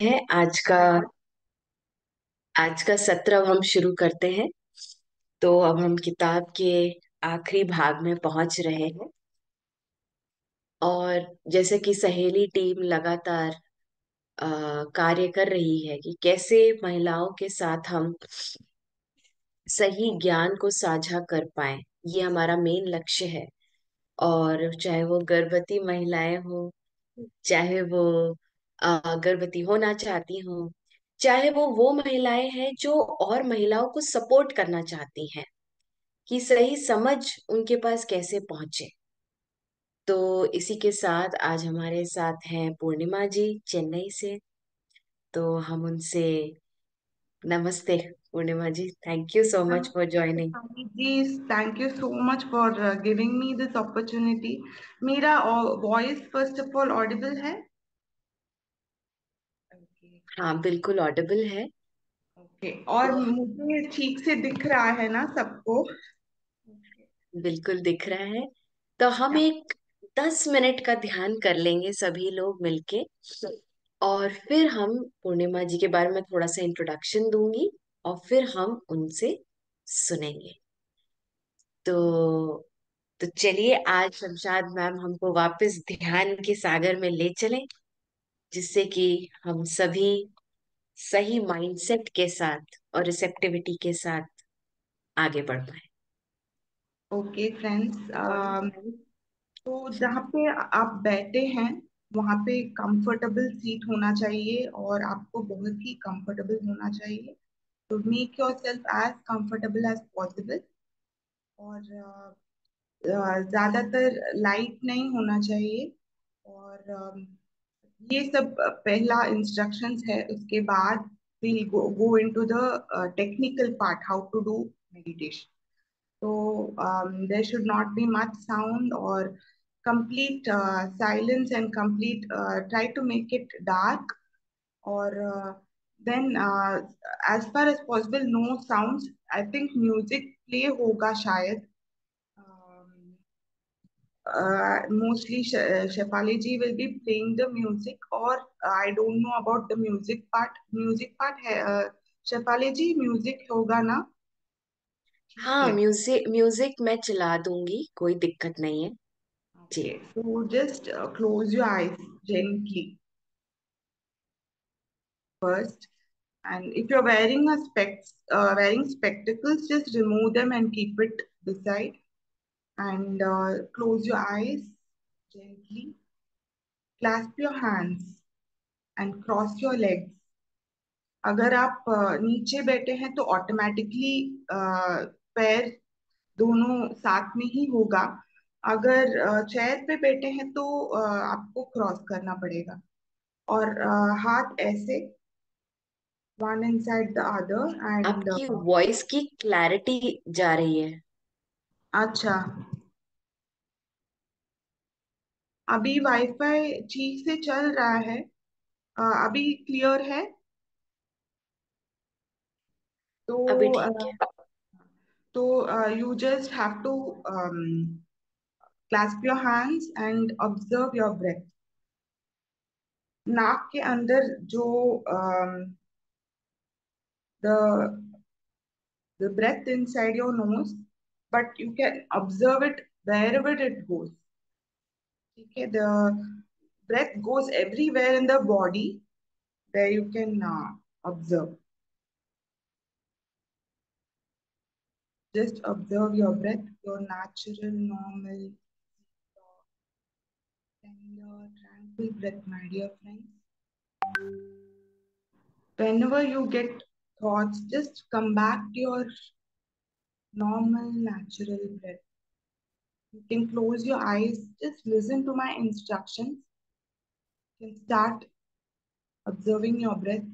है आज का सत्र अब हम शुरू करते हैं। तो अब हम किताब के आखिरी भाग में पहुंच रहे हैं। और जैसे कि सहेली टीम लगातार कार्य कर रही है कि कैसे महिलाओं के साथ हम सही ज्ञान को साझा कर पाए। ये हमारा मेन लक्ष्य है। और चाहे वो गर्भवती महिलाएं हो, चाहे वो गर्भवती होना चाहती हो, चाहे वो महिलाएं हैं जो और महिलाओं को सपोर्ट करना चाहती हैं कि सही समझ उनके पास कैसे पहुंचे। तो इसी के साथ आज हमारे साथ हैं पूर्णिमा जी चेन्नई से। तो हम उनसे नमस्ते। Purnima ji, thank you so much for joining. Please, thank you so much for giving me this opportunity. मेरा voice first of all Audible है? ओके। हाँ, बिल्कुल ऑडिबल है। ओके, और मुझे ठीक से दिख रहा है ना सबको? बिल्कुल दिख रहा है। तो हम एक 10 मिनट का ध्यान कर लेंगे सभी लोग मिलके। और फिर हम पूर्णिमा जी के बारे में थोड़ा सा इंट्रोडक्शन दूंगी और फिर हम उनसे सुनेंगे। तो तो चलिए, आज शमशाद मैम हमको वापस ध्यान के सागर में ले चलें, जिससे कि हम सभी सही माइंडसेट के साथ और रिसेप्टिविटी के साथ आगे बढ़ पाए। ओके फ्रेंड्स, पूर्णिमा तो जहाँ पे आप बैठे हैं वहाँ पे कंफर्टेबल सीट होना चाहिए और आपको बहुत ही कंफर्टेबल होना चाहिए। तो make yourself as comfortable as possible. और ज्यादातर लाइट नहीं होना चाहिए। और ये सब पहला इंस्ट्रक्शंस है। उसके बाद we'll go into the technical part, how to do meditation. So there should not be much sound or complete silence, and complete try to make it dark. Or then as far as possible no sounds. I think music play होगा शायद। Mostly Shefali ji will be playing the music, or I don't know about the music part. Music part है Shefali ji, music होगा ना? ठीक हाँ, है। Music music मैं चला दूंगी, कोई दिक्कत नहीं है जी। Okay, so just close your eyes gently first. And if you're wearing a wearing spectacles, just remove them and keep it beside. And close your eyes gently. Clasp your hands and cross your legs. अगर आप नीचे बैठे हैं तो automatically पैर दोनों साथ में ही होगा। अगर चेयर पे बैठे हैं तो आपको क्रॉस करना पड़ेगा। और हाथ ऐसे, one inside the other. And आपकी वॉइस की क्लैरिटी जा रही है। अच्छा, अभी वाईफाई ठीक से चल रहा है। अभी क्लियर है। तो अभी ठीक है। तो you just have to clasp your hands and observe your breath. नाक के अंदर जो the the breath inside your nose, but you can observe it wherever it goes. ठीक है, the breath goes everywhere in the body where you can observe. Just observe your breath, your natural, normal, tender, tranquil breath, my dear friends. Whenever you get thoughts, just come back to your normal, natural breath. You can close your eyes, just listen to my instructions. You can start observing your breath.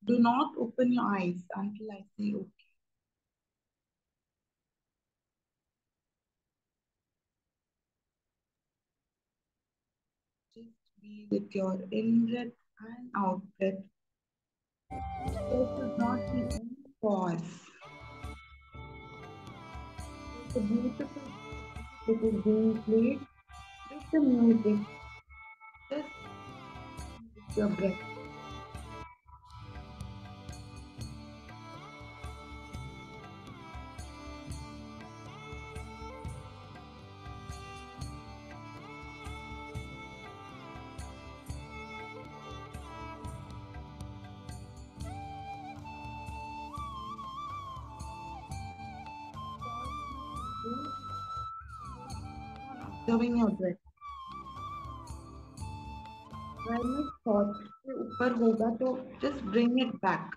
Do not open your eyes until I say okay. Just be with your in breath and out breath. There should not be any pause. It's a beautiful music which is being played with the music. Just your breath. Observing your breath. Awareness thought से ऊपर होगा तो just bring it back.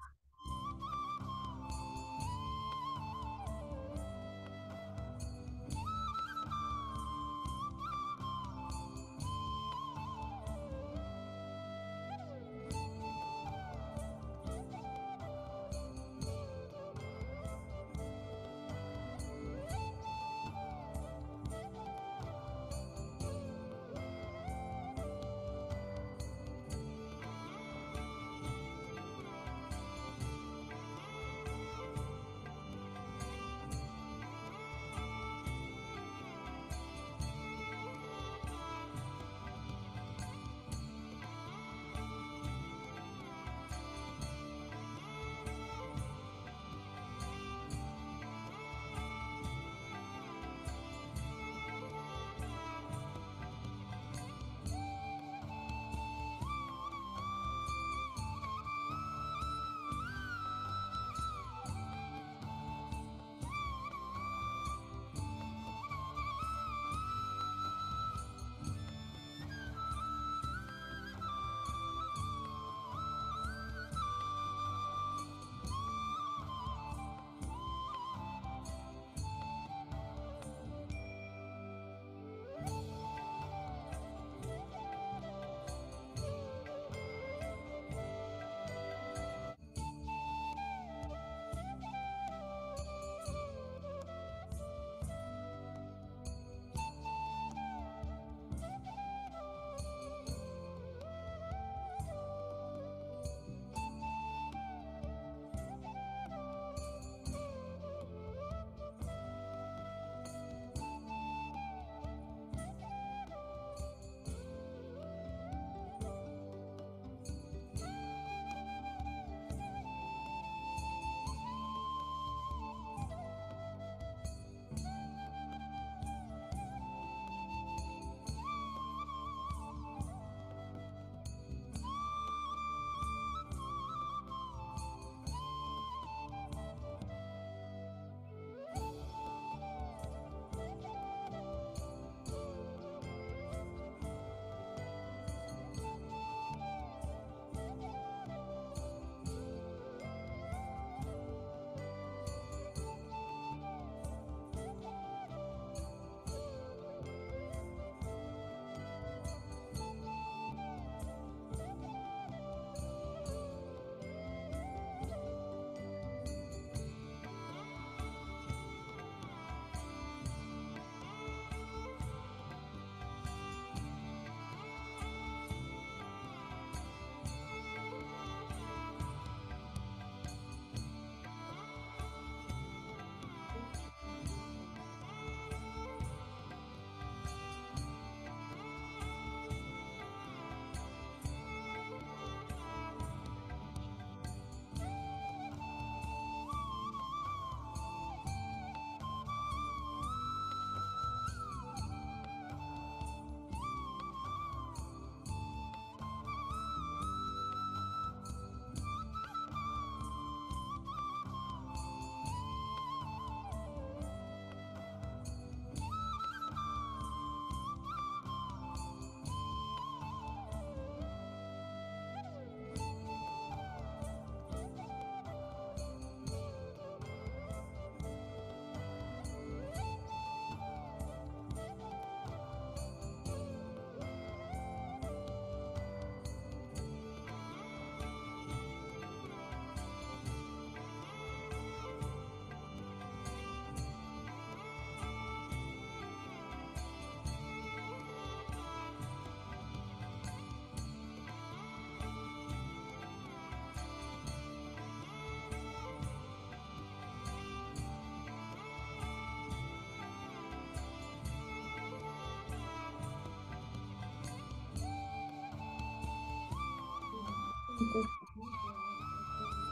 बस अपनी प्यार ऐसे लोग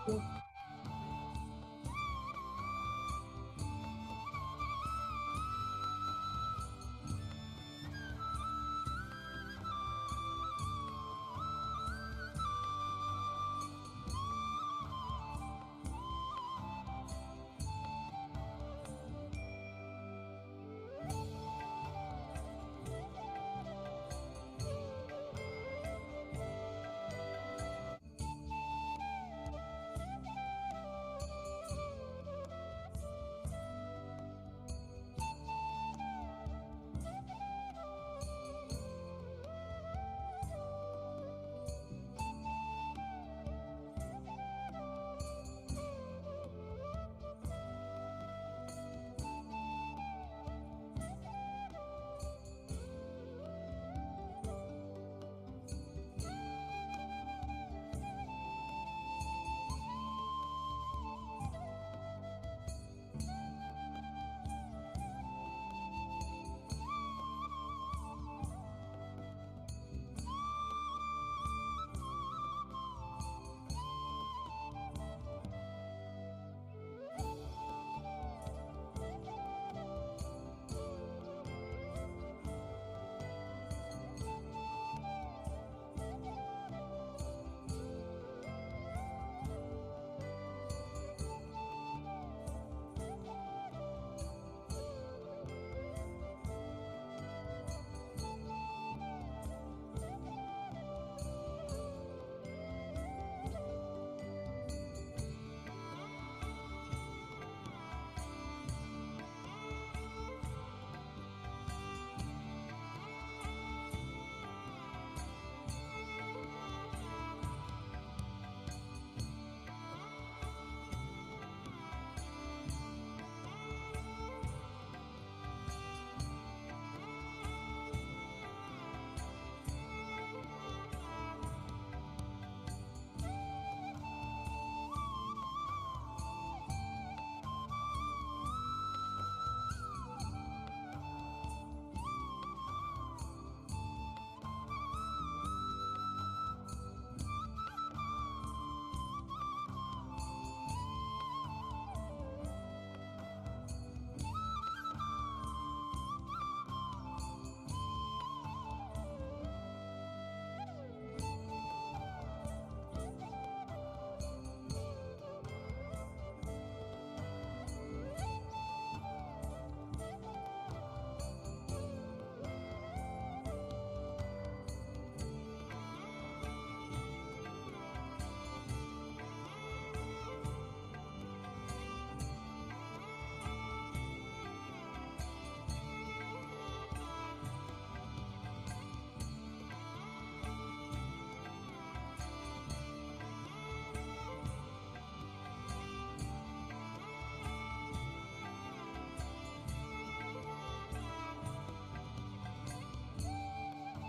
हैं।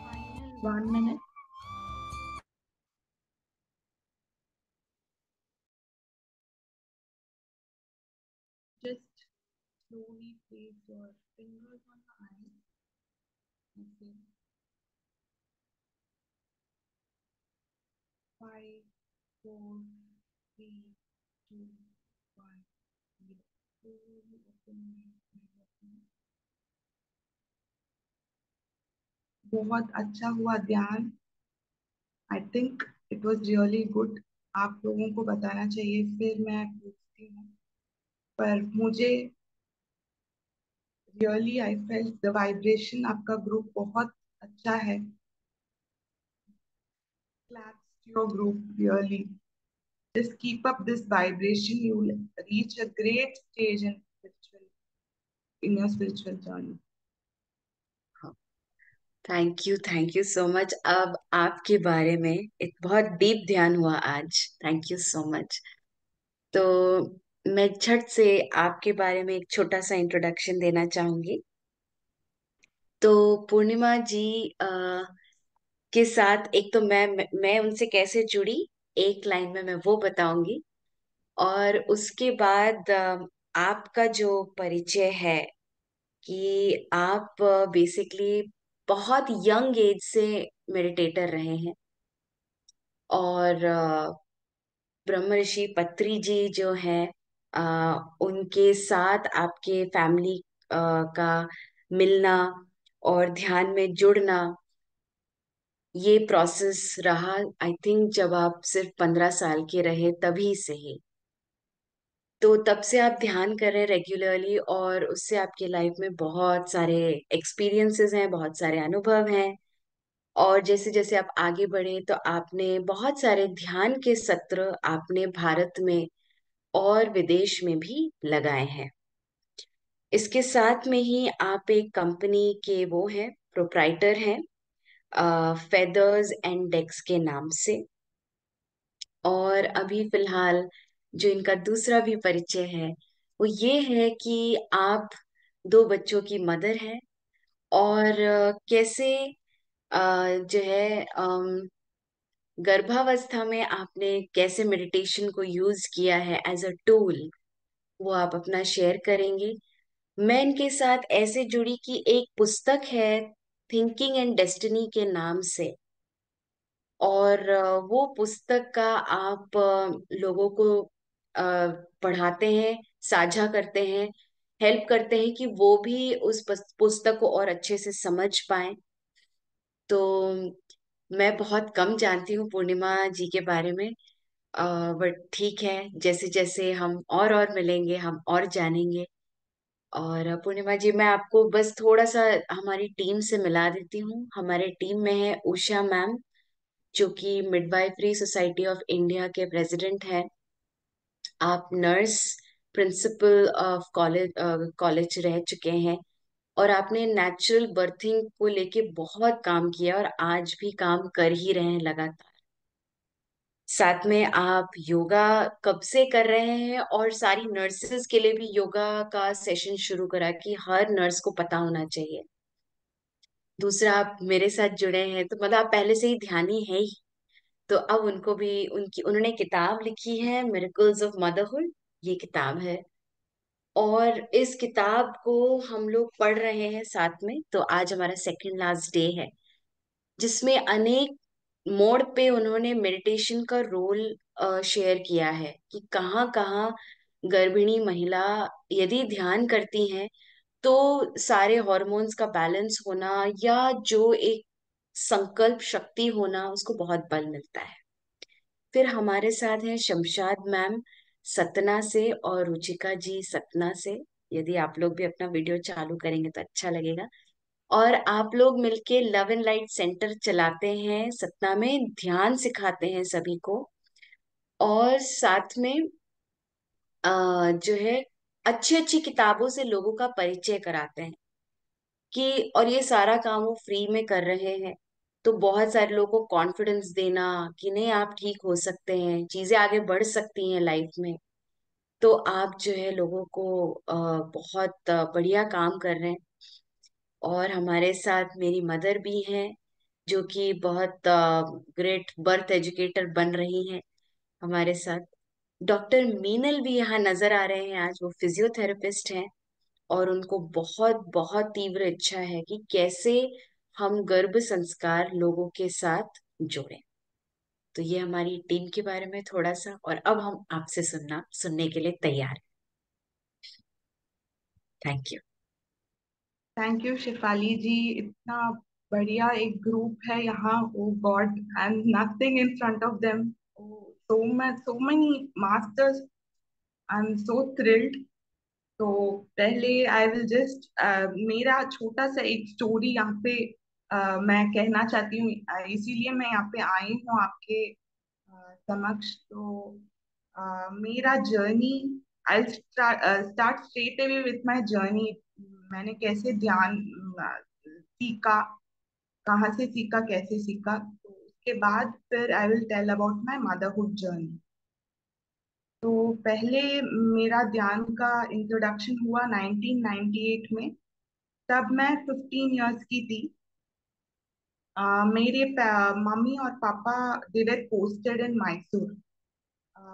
Final 1 minute. Just slowly place your fingers on the eyes. Okay. 5, 4, 3, 2, 1. Slowly open your eyes. बहुत अच्छा हुआ ध्यान. I think it was really good. आप लोगों को बताना चाहिए. फिर मैं पूछती हूँ. पर मुझे really I felt the vibration. आपका ग्रुप बहुत अच्छा है. Claps to your group, really. Just keep up this vibration. You will reach a great stage in your spiritual journey. Thank you so much. अब आपके बारे में एक बहुत डीप ध्यान हुआ आज. Thank you so much. तो मैं झट से आपके बारे में एक छोटा सा इंट्रोडक्शन देना चाहूंगी. तो पूर्णिमा जी के साथ एक तो मैं उनसे कैसे जुड़ी, एक लाइन में मैं वो बताऊंगी. और उसके बाद आपका जो परिचय है कि आप बेसिकली बहुत यंग एज से मेडिटेटर रहे हैं. और ब्रह्म ऋषि पत्री जी जो हैं, उनके साथ आपके फैमिली का मिलना और ध्यान में जुड़ना, ये प्रोसेस रहा आई थिंक जब आप सिर्फ 15 साल के रहे तभी से ही। तो तब से आप ध्यान कर रहे हैं रेगुलरली, और उससे आपके लाइफ में बहुत सारे एक्सपीरियंसेस हैं, बहुत सारे अनुभव हैं। और जैसे जैसे आप आगे बढ़े तो आपने बहुत सारे ध्यान के सत्र आपने भारत में और विदेश में भी लगाए हैं। इसके साथ में ही आप एक कंपनी के वो हैं, प्रोप्राइटर हैं, फेदर्स एंड डेक्स के नाम से। और अभी फिलहाल जो इनका दूसरा भी परिचय है वो ये है कि आप दो बच्चों की मदर हैं। और कैसे जो है गर्भावस्था में आपने कैसे मेडिटेशन को यूज किया है एज अ टूल, वो आप अपना शेयर करेंगे। मैं इनके साथ ऐसे जुड़ी कि एक पुस्तक है थिंकिंग एंड डेस्टिनी के नाम से। और वो पुस्तक का आप लोगों को पढ़ाते हैं, साझा करते हैं, हेल्प करते हैं कि वो भी उस पुस्तक को और अच्छे से समझ पाए। तो मैं बहुत कम जानती हूँ पूर्णिमा जी के बारे में, बट ठीक है, जैसे जैसे हम और मिलेंगे हम और जानेंगे। और पूर्णिमा जी, मैं आपको बस थोड़ा सा हमारी टीम से मिला देती हूँ। हमारे टीम में है उषा मैम, जो कि मिडवाइफरी सोसाइटी ऑफ इंडिया के प्रेसिडेंट हैं। आप नर्स, प्रिंसिपल ऑफ कॉलेज रह चुके हैं, और आपने नेचुरल बर्थिंग को लेके बहुत काम किया और आज भी काम कर ही रहे हैं लगातार। साथ में आप योगा कब से कर रहे हैं, और सारी नर्सेस के लिए भी योगा का सेशन शुरू करा कि हर नर्स को पता होना चाहिए। दूसरा, आप मेरे साथ जुड़े हैं तो मतलब आप पहले से ही ध्यानी है ही। तो अब उनको भी उन्होंने किताब लिखी है, मिरेकल्स ऑफ मदरहुड, ये किताब है। और इस किताब को हम लोग पढ़ रहे हैं साथ में, तो आज हमारा सेकंड लास्ट डे है, जिसमें अनेक मोड़ पे उन्होंने मेडिटेशन का रोल शेयर किया है कि कहाँ कहाँ गर्भिणी महिला यदि ध्यान करती हैं तो सारे हॉर्मोन्स का बैलेंस होना, या जो एक संकल्प शक्ति होना, उसको बहुत बल मिलता है। फिर हमारे साथ हैं शमशाद मैम सतना से, और रुचिका जी सतना से। यदि आप लोग भी अपना वीडियो चालू करेंगे तो अच्छा लगेगा। और आप लोग मिलके लव एंड लाइट सेंटर चलाते हैं सतना में, ध्यान सिखाते हैं सभी को। और साथ में जो है अच्छी अच्छी किताबों से लोगों का परिचय कराते हैं कि, और ये सारा काम वो फ्री में कर रहे हैं। तो बहुत सारे लोगों को कॉन्फिडेंस देना कि नहीं, आप ठीक हो सकते हैं, चीजें आगे बढ़ सकती हैं लाइफ में। तो आप जो है लोगों को बहुत बढ़िया काम कर रहे हैं। और हमारे साथ मेरी मदर भी हैं, जो कि बहुत ग्रेट बर्थ एजुकेटर बन रही हैं हमारे साथ। डॉक्टर मीनल भी यहाँ नजर आ रहे हैं आज, वो फिजियोथेरेपिस्ट हैं। और उनको बहुत बहुत तीव्र इच्छा है कि कैसे हम गर्भ संस्कार लोगों के साथ जोड़ें। तो ये हमारी टीम के बारे में थोड़ा सा, और अब हम आपसे सुनने के लिए तैयार हैं। Thank you. Thank you Shefali ji. इतना बढ़िया एक ग्रुप है यहाँ। Oh God, I am nothing in front of them. So many masters. I am so thrilled. तो पहले आई विल जस्ट मेरा छोटा सा एक स्टोरी यहाँ पे मैं कहना चाहती हूँ। इसीलिए मैं यहाँ पे आई हूँ आपके समक्ष। तो मेरा journey, I start straight away with my journey. मैंने कैसे ध्यान सीखा, कहाँ से सीखा, कैसे सीखा। तो उसके बाद फिर I will tell about my motherhood journey. तो पहले मेरा ध्यान का इंट्रोडक्शन हुआ 1998 में। तब मैं 15 इयर्स की थी। मेरे मम्मी और papa they were posted in Mysore.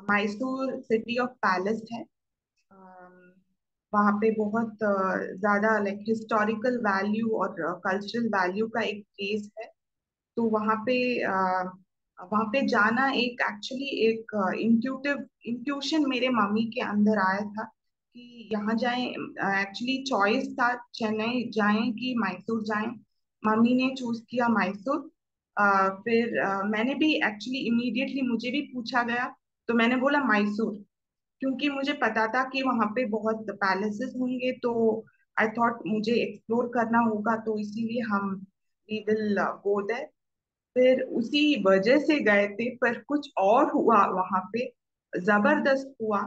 Mysore city of palace है। वहाँ पे बहुत ज्यादा लाइक हिस्टोरिकल वैल्यू और कल्चरल वैल्यू का एक प्लेस है। तो वहाँ पे वहां पे जाना एक एक्चुअली एक इंट्यूशन मेरे मम्मी के अंदर आया था कि यहाँ जाएं। एक्चुअली चॉइस था चेन्नई जाएं कि मैसूर जाएं। मम्मी ने चूज किया मैसूर। फिर मैंने भी एक्चुअली इमीडिएटली मुझे भी पूछा गया, तो मैंने बोला मैसूर, क्योंकि मुझे पता था कि वहां पे बहुत पैलेसेस होंगे। तो आई थॉट मुझे एक्सप्लोर करना होगा, तो इसीलिए हम वी विल गो देयर। फिर उसी वजह से गए थे, पर कुछ और हुआ वहां पे, जबरदस्त हुआ।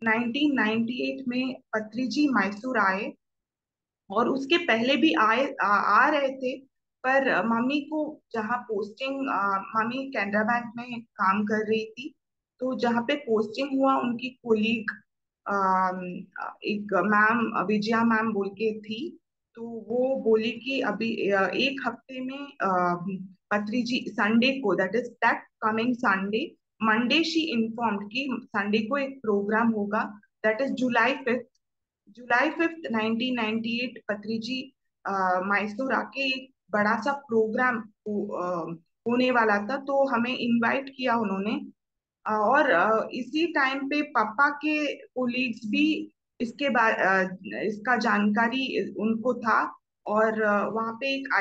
1998 में पत्री जी मैसूर आए, और उसके पहले भी आ रहे थे। पर मम्मी को जहाँ पोस्टिंग, मम्मी कैनरा बैंक में काम कर रही थी, तो जहाँ पे पोस्टिंग हुआ उनकी कोलीग एक मैम, विजया मैम बोल के थी। तो वो बोली कि अभी एक हफ्ते में पत्री जी संडे को, that is that coming Sunday, Monday she informed कि संडे को एक प्रोग्राम होगा, that is July 5th। July 5th 1998 पत्री जी मैसूर आके एक बड़ा सा प्रोग्राम होने वाला था, तो हमें इनवाइट किया उन्होंने। और इसी टाइम पे पापा के कोलीग्स भी इसके बाद इसका जानकारी उनको था। और वहाँ पे एक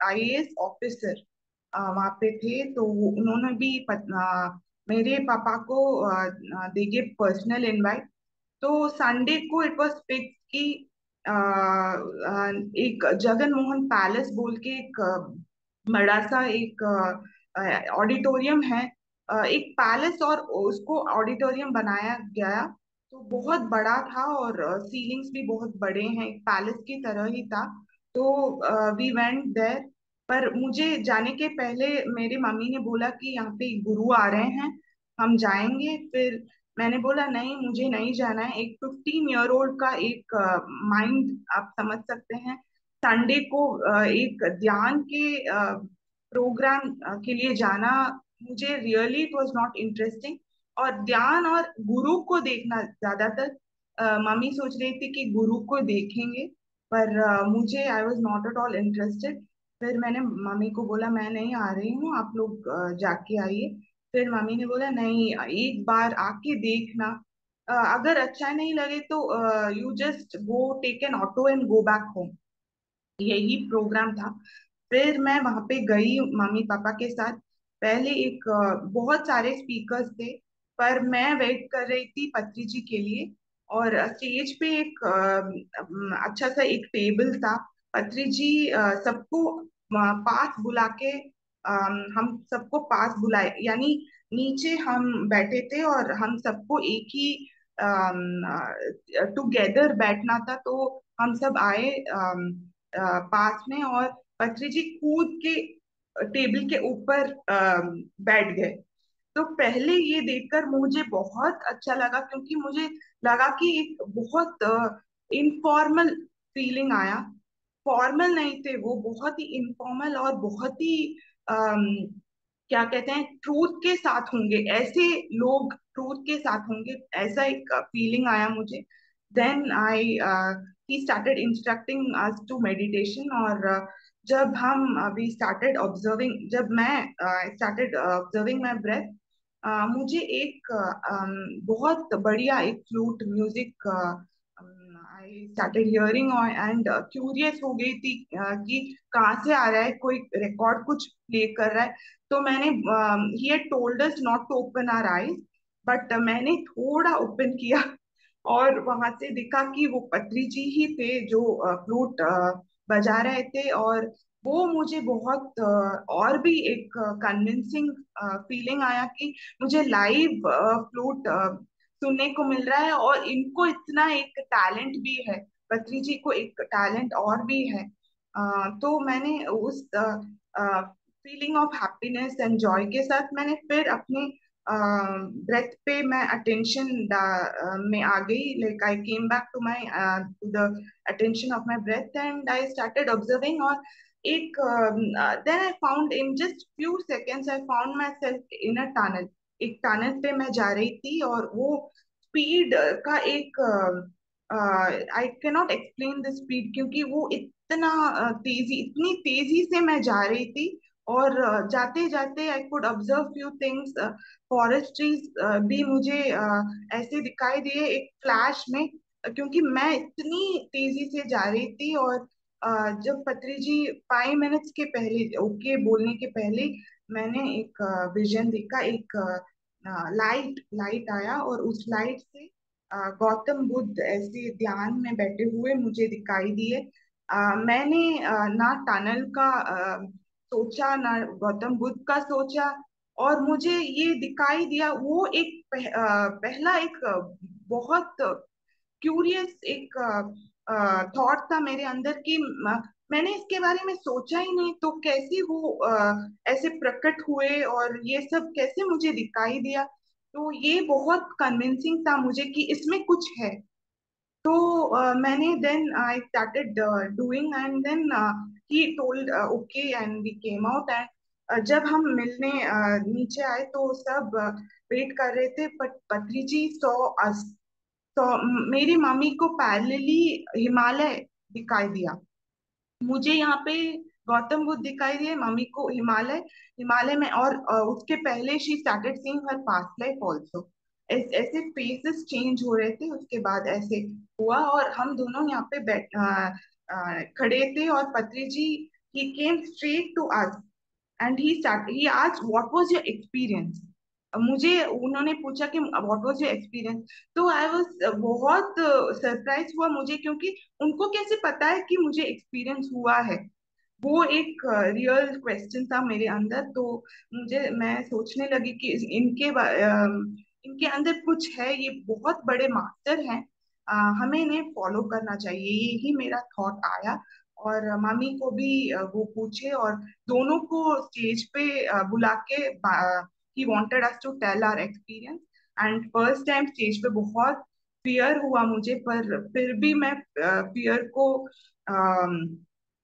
आईएएस ऑफिसर वहाँ पे थे, तो उन्होंने भी मेरे पापा को दे गिव पर्सनल इनवाइट। तो संडे को इट वाज फिक्स कि एक जगन मोहन पैलेस बोल के एक बड़ा सा एक ऑडिटोरियम है, एक पैलेस और उसको ऑडिटोरियम बनाया गया। तो बहुत बड़ा था, और सीलिंग्स भी बहुत बड़े हैं, एक पैलेस की तरह ही था। तो वी वेंट देयर। पर मुझे जाने के पहले मेरी मम्मी ने बोला कि यहाँ पे गुरु आ रहे हैं, हम जाएंगे। फिर मैंने बोला नहीं, मुझे नहीं जाना है। एक 15 ईयर ओल्ड का एक माइंड, आप समझ सकते हैं। संडे को एक ध्यान के प्रोग्राम के लिए जाना, मुझे really it was not interesting. और ध्यान और गुरु को देखना ज्यादातर, मम्मी सोच रही थी कि गुरु को देखेंगे, पर मुझे I was not at all interested. फिर मैंने मम्मी को बोला मैं नहीं आ रही हूँ, आप लोग जाके आइए। फिर मम्मी ने बोला नहीं, एक बार आके देखना, अगर अच्छा नहीं लगे तो you just go take an auto and go back home. यही प्रोग्राम था। फिर मैं वहां पे गई मम्मी पापा के साथ। पहले एक बहुत सारे स्पीकर्स थे, पर मैं वेट कर रही थी पत्री जी के लिए। और स्टेज पे एक अच्छा सा एक टेबल था। पत्री जी सबको पास बुला के, हम सबको पास बुलाए, यानी नीचे हम बैठे थे और हम सबको एक ही टुगेदर बैठना था। तो हम सब आए पास में, और पत्री जी कूद के टेबल के ऊपर बैठ गए। तो पहले ये देखकर मुझे बहुत अच्छा लगा, क्योंकि मुझे लगा कि एक बहुत इनफॉर्मल फीलिंग आया। फॉर्मल नहीं थे वो, बहुत ही इनफॉर्मल और बहुत ही अम, क्या कहते हैं, ट्रूथ के साथ होंगे ऐसे लोग, ट्रूथ के साथ होंगे, ऐसा एक फीलिंग आया मुझे। Then I he started instructing us to meditation. और जब हम वी स्टार्टेड ऑब्जर्विंग, जब मैं स्टार्टेड ऑब्जर्विंग माय ब्रेथ, मुझे एक बहुत बढ़िया एक flute music I started hearing, and curious हो गई थी कि कहाँ से आ रहा है, कोई रिकॉर्ड कुछ प्ले कर रहा है। तो मैंने, he had told us not to open our eyes, but मैंने थोड़ा ओपन किया, और वहां से दिखा कि वो पत्री जी ही थे जो फ्लूट बजा रहे थे। और वो मुझे बहुत और भी एक कन्विंसिंग फीलिंग आया कि मुझे लाइव फ्लूट सुनने को मिल रहा है, और इनको इतना एक टैलेंट भी है, पत्री जी को एक टैलेंट और भी है। तो मैंने उस feeling of happiness and Joy के साथ मैंने फिर अपने ब्रेथ पे मैं अटेंशन में आ गई। Like I came back to my to the attention of my breath, and I started observing. और एक then I found in just few seconds I found myself in a tunnel. एक tunnel पे मैं जा रही थी, और वो स्पीड का एक, I cannot explain the speed, क्योंकि वो इतना तेजी, इतनी तेजी से मैं जा रही थी। और जाते जाते I could observe few things. Forest trees भी मुझे ऐसे दिखाई दिए एक फ्लैश में, क्योंकि मैं इतनी तेजी से जा रही थी। और जब पत्री जी 5 मिनट्स के पहले ओके बोलने के पहले मैंने एक विजन देखा, एक लाइट लाइट आया, और उस लाइट से गौतम बुद्ध ऐसे ध्यान में बैठे हुए मुझे दिखाई दिए। मैंने ना टनल का सोचा, ना गौतम बुद्ध का सोचा, और मुझे ये दिखाई दिया वो एक पहला एक बहुत क्यूरियस एक थॉट था मेरे अंदर कि मैंने इसके बारे में सोचा ही नहीं, तो कैसे वो ऐसे प्रकट हुए और ये सब कैसे मुझे दिखाई दिया। तो ये बहुत कन्विंसिंग था मुझे कि इसमें कुछ है। तो मैंने then I started doing, and then he told okay and we came out. And जब हम मिलने नीचे आए तो सब वेट कर रहे थे, बट पत्री जी सॉ अस। तो मेरी मम्मी को पैरेलली हिमालय दिखाई दिया, मुझे यहाँ पे गौतम बुद्ध दिखाई दिए, मम्मी को हिमालय। हिमालय में, और उसके पहले she started seeing her past life also. ऐसे फेसेस चेंज हो रहे थे, उसके बाद ऐसे हुआ, और हम दोनों यहाँ पे खड़े थे, और Patri ji he came straight to us and he asked what was your experience. मुझे उन्होंने पूछा कि व्हाट वाज योर एक्सपीरियंस। तो आई वाज बहुत सरप्राइज हुआ मुझे, क्योंकि उनको कैसे पता है कि मुझे एक्सपीरियंस हुआ है। वो एक रियल क्वेश्चन था मेरे अंदर। तो मुझे मैं सोचने लगी कि इनके अंदर कुछ है, ये बहुत बड़े मास्टर हैं, हमें इन्हें फॉलो करना चाहिए, यही मेरा थॉट आया। और मामी को भी वो पूछे, और दोनों को स्टेज पे बुला के he wanted us to tell our experience. And first time stage पे बहुत फियर हुआ मुझे, पर फिर भी मैं फियर को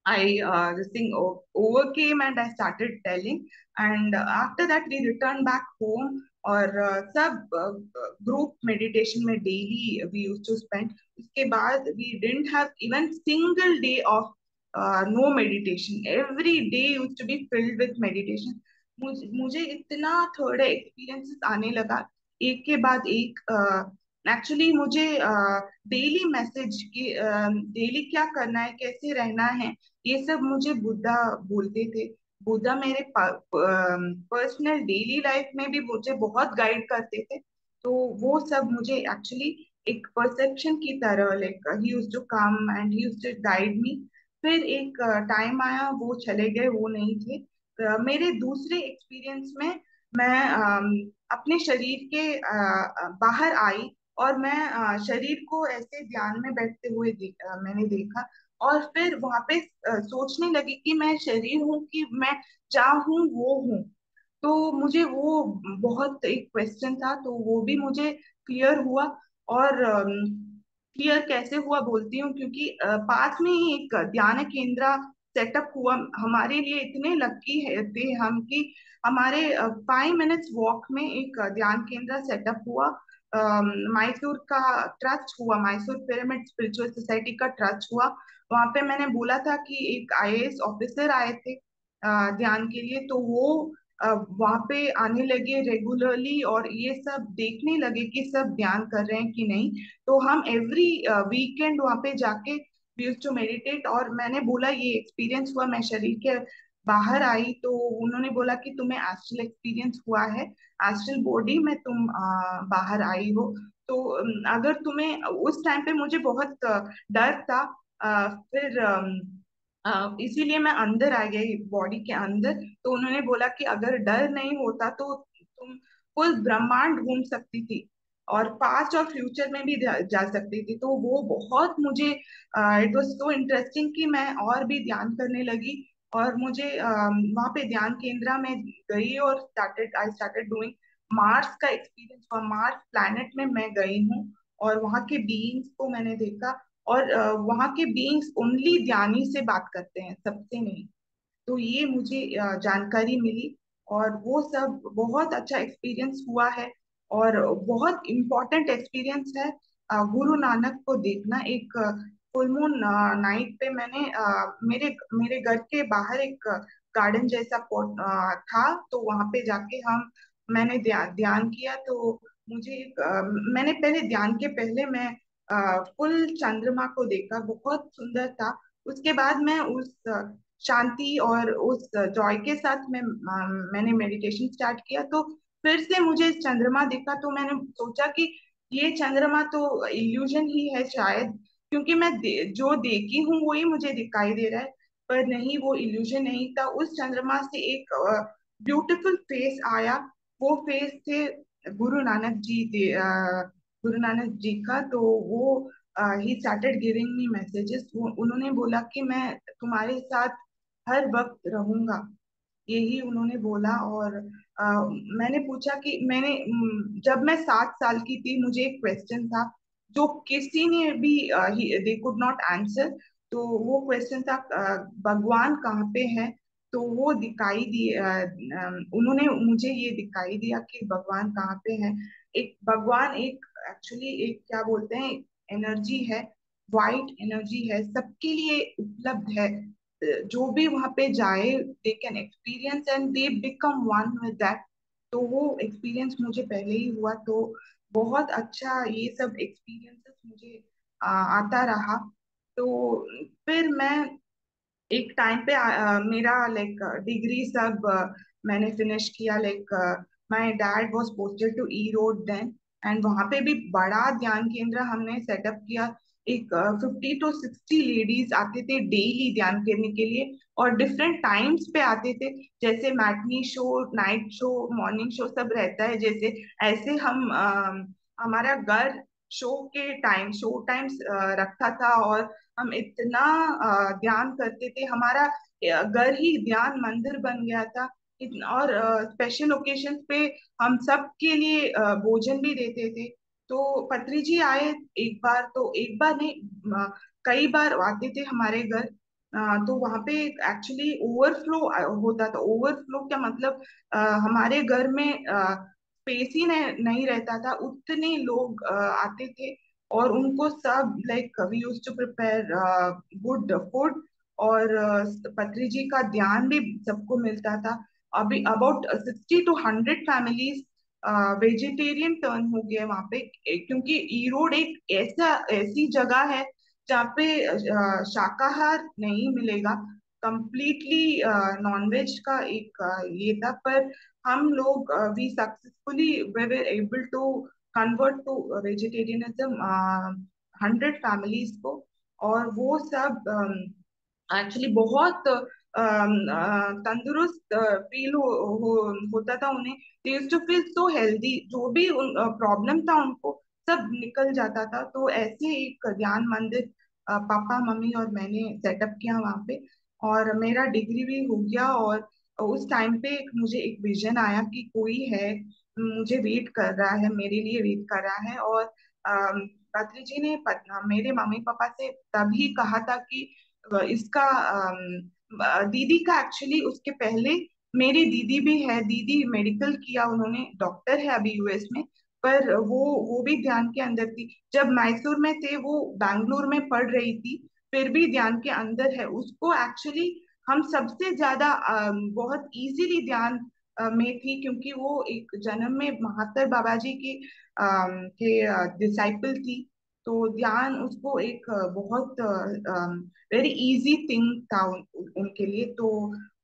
I this thing overcame and I started telling. And after that we returned back home, और सब ग्रुप मेडिटेशन में daily we use to spend. उसके बाद we didn't have even single day of no meditation, every day use to be filled with meditation. मुझे इतना third experiences आने लगा, एक के बाद एक। एक्चुअली मुझे डेली मैसेज कि डेली क्या करना है, कैसे रहना है, ये सब मुझे बुद्धा बोलते थे। बुद्धा मेरे पर्सनल डेली लाइफ में भी मुझे बहुत गाइड करते थे। तो वो सब मुझे एक्चुअली एक परसेप्शन की तरह, like he used to come and he used to guide me. फिर एक टाइम आया, वो चले गए, वो नहीं थे। मेरे दूसरे एक्सपीरियंस में मैं अपने शरीर के बाहर आई, और मैं शरीर को ऐसे ध्यान में बैठते हुए मैंने देखा। और फिर वहां पे सोचने लगी कि मैं शरीर हूँ कि मैं क्या हूँ, वो हूँ। तो मुझे वो बहुत एक क्वेश्चन था, तो वो भी मुझे क्लियर हुआ। और क्लियर कैसे हुआ बोलती हूँ, क्योंकि पास में ही एक ध्यान केंद्र सेटअप हुआ। हमारे लिए इतने लकी है थे हम कि हमारे 5 मिनट्स वॉक में एक ध्यान केंद्र सेटअप हुआ। मैसूर का ट्रस्ट हुआ, मैसूर पिरामिड स्पिरिचुअल सोसाइटी का ट्रस्ट हुआ। वहां पे मैंने बोला था कि एक आईएएस ऑफिसर आए थे ध्यान के लिए, तो वो वहां पे आने लगे रेगुलरली, और ये सब देखने लगे कि सब ध्यान कर रहे हैं कि नहीं। तो हम एवरी वीकेंड वहां पे जाके वी यूज्ड टू मेडिटेट। और मैंने बोला ये एक्सपीरियंस हुआ, मैं शरीर के बाहर आई, तो उन्होंने बोला कि तुम्हें एस्ट्रल एक्सपीरियंस हुआ है, एस्ट्रल बॉडी में तुम बाहर आई हो। तो अगर तुम्हें उस टाइम पे मुझे बहुत डर था। फिर इसीलिए मैं अंदर आ गई बॉडी के अंदर। तो उन्होंने बोला कि अगर डर नहीं होता तो तुम फुल ब्रह्मांड घूम सकती थी, और पास्ट और फ्यूचर में भी जा सकती थी। तो वो बहुत मुझे इट वाज सो इंटरेस्टिंग कि मैं और भी ध्यान करने लगी। और मुझे वहाँ पे ध्यान केंद्र में गई, और आई स्टार्टेड डूइंग मार्स का एक्सपीरियंस हुआ। मार्स प्लैनेट में मैं गई हूँ, और वहाँ के बीइंग्स को मैंने देखा। और वहाँ के बीइंग्स ओनली ध्यानी से बात करते हैं, सबसे नहीं। तो ये मुझे जानकारी मिली, और वो सब बहुत अच्छा एक्सपीरियंस हुआ है। और बहुत इम्पोर्टेंट एक्सपीरियंस है गुरु नानक को देखना। एक फुल मून नाइट पे मैंने मेरे मेरे घर के बाहर एक गार्डन जैसा था। तो वहां पे जाके हम मैंने ध्यान किया। तो मुझे मैंने पहले ध्यान के पहले मैं फुल चंद्रमा को देखा, बहुत सुंदर था। उसके बाद मैं उस शांति और उस जॉय के साथ मैंने मेडिटेशन स्टार्ट किया। तो फिर से मुझे चंद्रमा दिखा, तो मैंने सोचा कि ये चंद्रमा तो इल्यूजन ही है शायद, क्योंकि जो देखी हूँ वही मुझे दिखाई दे रहा है। पर नहीं, वो इल्यूजन नहीं था। उस चंद्रमा से एक ब्यूटीफुल फेस आया। वो फेस थे गुरु नानक जी गुरु नानक जी का। तो वो he started giving me messages. उन्होंने बोला कि मैं तुम्हारे साथ हर वक्त रहूंगा, यही उन्होंने बोला। और मैंने पूछा कि जब मैं 7 साल की थी, मुझे एक क्वेश्चन था जो किसी ने भी दे कुड नॉट आंसर। तो वो क्वेश्चन था, भगवान कहाँ पे है? तो वो दिखाई दिए, उन्होंने मुझे ये दिखाई दिया कि भगवान कहाँ पे है। एक भगवान, एक एक्चुअली एक क्या बोलते हैं, एनर्जी है, वाइट एनर्जी है, सबके लिए उपलब्ध है। जो भी वहां पे जाए, they can experience and they become one with that. तो वो एक्सपीरियंस मुझे पहले ही हुआ। तो बहुत अच्छा ये सब एक्सपीरियंसेस मुझे आता रहा। तो फिर मैं एक टाइम पे मेरा लाइक डिग्री सब मैंने फिनिश किया। Like my dad was posted to E road then, and वहां पे भी बड़ा ध्यान केंद्र हमने सेटअप किया। एक 50 to 60 लेडीज आते थे डेली ध्यान करने के लिए, और डिफरेंट टाइम्स पे आते थे। जैसे matinee show, night show, morning show सब रहता है जैसे, ऐसे हम हमारा घर शो टाइम्स रखा था। और हम इतना ध्यान करते थे, हमारा घर ही ध्यान मंदिर बन गया था। और स्पेशल ओकेजन पे हम सब के लिए भोजन भी देते थे। तो पत्री जी आए एक बार, तो एक बार नहीं, कई बार आते थे हमारे घर। तो वहां पे एक्चुअली ओवरफ्लो होता था। ओवरफ्लो क्या मतलब, हमारे घर में स्पेस ही नहीं रहता था, उतने लोग आते थे। और उनको सब like we use to prepare good food. और पत्री जी का ध्यान भी सबको मिलता था। अभी about 60 to 100 families vegetarian turn हो गए वहां पे, क्योंकि ईरोड एक ऐसी जगह है जहाँ पे शाकाहार नहीं मिलेगा। कंप्लीटली नॉनवेज का एक ये था। पर हम लोग we successfully we were able to convert to vegetarianism 100 families को। और वो सब एक्चुअली बहुत तंदुरुस्त फील होता था उन्हें। They used to feel so healthy, जो भी प्रॉब्लम था उनको सब निकल जाता था। तो ऐसे एक ध्यान मंदिर पापा मम्मी और मैंने सेटअप किया वहाँ पे। और मेरा डिग्री भी हो गया। और उस टाइम पे मुझे एक विजन आया कि कोई है, मुझे वेट कर रहा है, मेरे लिए वेट कर रहा है। और पत्री जी ने मेरे मम्मी पापा से तभी कहा था कि इसका दीदी का एक्चुअली उसके पहले मेरी दीदी भी है, दीदी मेडिकल किया उन्होंने, डॉक्टर है अभी यूएस में। पर वो भी ध्यान के अंदर थी। जब मैसूर में थे वो बैंगलोर में पढ़ रही थी, फिर भी ध्यान के अंदर है। उसको एक्चुअली हम सबसे ज्यादा बहुत इजीली ध्यान में थी, क्योंकि वो एक जन्म में महात्मा बाबा जी की के डिसाइपल थी। तो ध्यान उसको एक बहुत वेरी इजी थिंग था उनके लिए। तो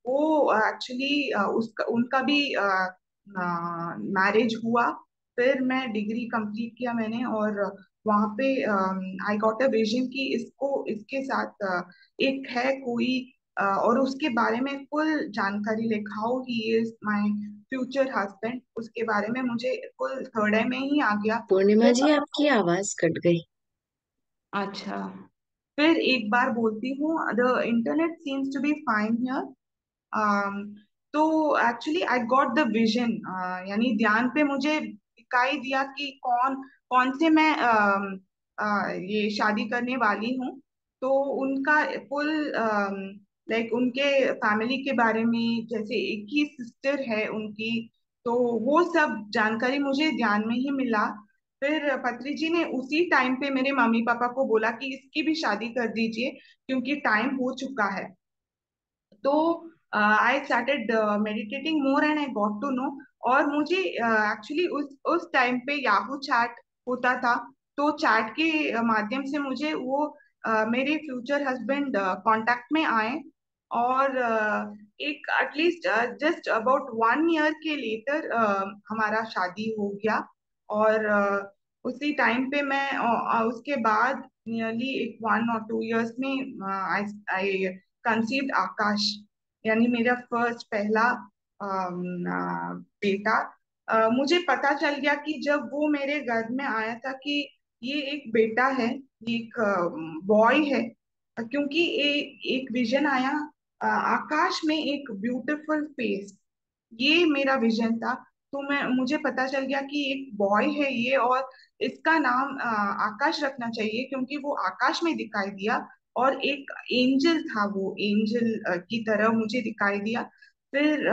वो एक्चुअली उसका उनका भी मैरिज हुआ। फिर मैं डिग्री कंप्लीट किया मैंने। और वहाँ पे आई गॉट अ विजन कि इसको इसके साथ एक है कोई, और उसके बारे में फुल जानकारी, like how he is my future husband, उसके बारे में मुझे फुल थर्ड आई में ही आ गया। पूर्णिमा फिर जी, आपकी आवाज कट गई। अच्छा, फिर एक बार बोलती हूँ, the internet seems to be fine here. um, तो actually I got the vision, यानी ध्यान पे मुझे दिखाई दिया कि कौन कौन से मैं ये शादी करने वाली हूँ। तो उनका फुल लाइक उनके फैमिली के बारे में, जैसे एक ही सिस्टर है उनकी। तो वो सब जानकारी मुझे ध्यान में ही मिला। फिर पत्री जी ने उसी टाइम पे मेरे मम्मी पापा को बोला कि इसकी भी शादी कर दीजिए, क्योंकि टाइम हो चुका है। तो I started meditating more and I got to know. और मुझे एक्चुअली उस टाइम पे याहू चैट होता था, तो चैट के माध्यम से मुझे वो मेरे फ्यूचर हस्बैंड कांटेक्ट में आए। और एक एटलीस्ट जस्ट अबाउट 1 ईयर के लेटर हमारा शादी हो गया। और उसी टाइम पे मैं उसके बाद नियरली एक 1 और 2 इयर्स में आई आई कंसीव्ड आकाश, यानी मेरा फर्स्ट पहला बेटा। मुझे पता चल गया कि जब वो मेरे घर में आया था कि ये एक बेटा है, ये एक बॉय है। क्योंकि एक विजन आया, आकाश में एक ब्यूटीफुल फेस, ये मेरा विजन था। तो मैं मुझे पता चल गया कि एक बॉय है ये, और इसका नाम आकाश रखना चाहिए, क्योंकि वो आकाश में दिखाई दिया और एक एंजल था, वो एंजल की तरह मुझे दिखाई दिया। फिर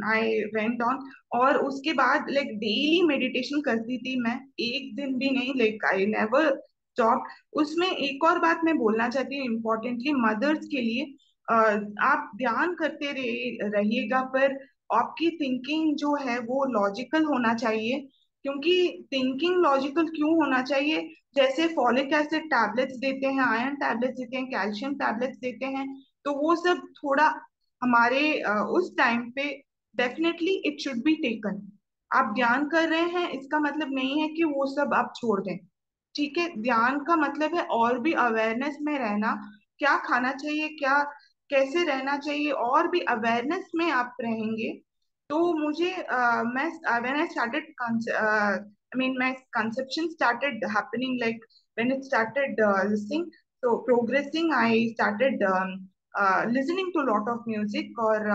आई वेंट ऑन, और उसके बाद लाइक डेली मेडिटेशन करती थी मैं, एक दिन भी नहीं, लाइक आई नेवर स्टॉप। उसमें एक और बात मैं बोलना चाहती हूँ इम्पोर्टेंटली मदर्स के लिए। अ, आप ध्यान करते रहिएगा, पर आपकी थिंकिंग जो है वो लॉजिकल होना चाहिए। क्योंकि थिंकिंग लॉजिकल क्यों होना चाहिए? जैसे फॉलिक एसिड टैबलेट्स देते हैं, आयरन टैबलेट्स देते हैं, कैल्शियम टैबलेट्स देते हैं, तो वो सब थोड़ा हमारे उस टाइम पे definitely it should be taken. आप ध्यान कर रहे हैं इसका मतलब नहीं है कि वो सब आप छोड़ दें। ठीक है, ध्यान का मतलब है और भी अवेयरनेस में रहना, क्या खाना चाहिए, क्या कैसे रहना चाहिए, और भी अवेयरनेस में आप रहेंगे। तो मुझे मैं when I started I mean my conception started happening, like when it started listening, तो progressing, I started listening to lot of music. और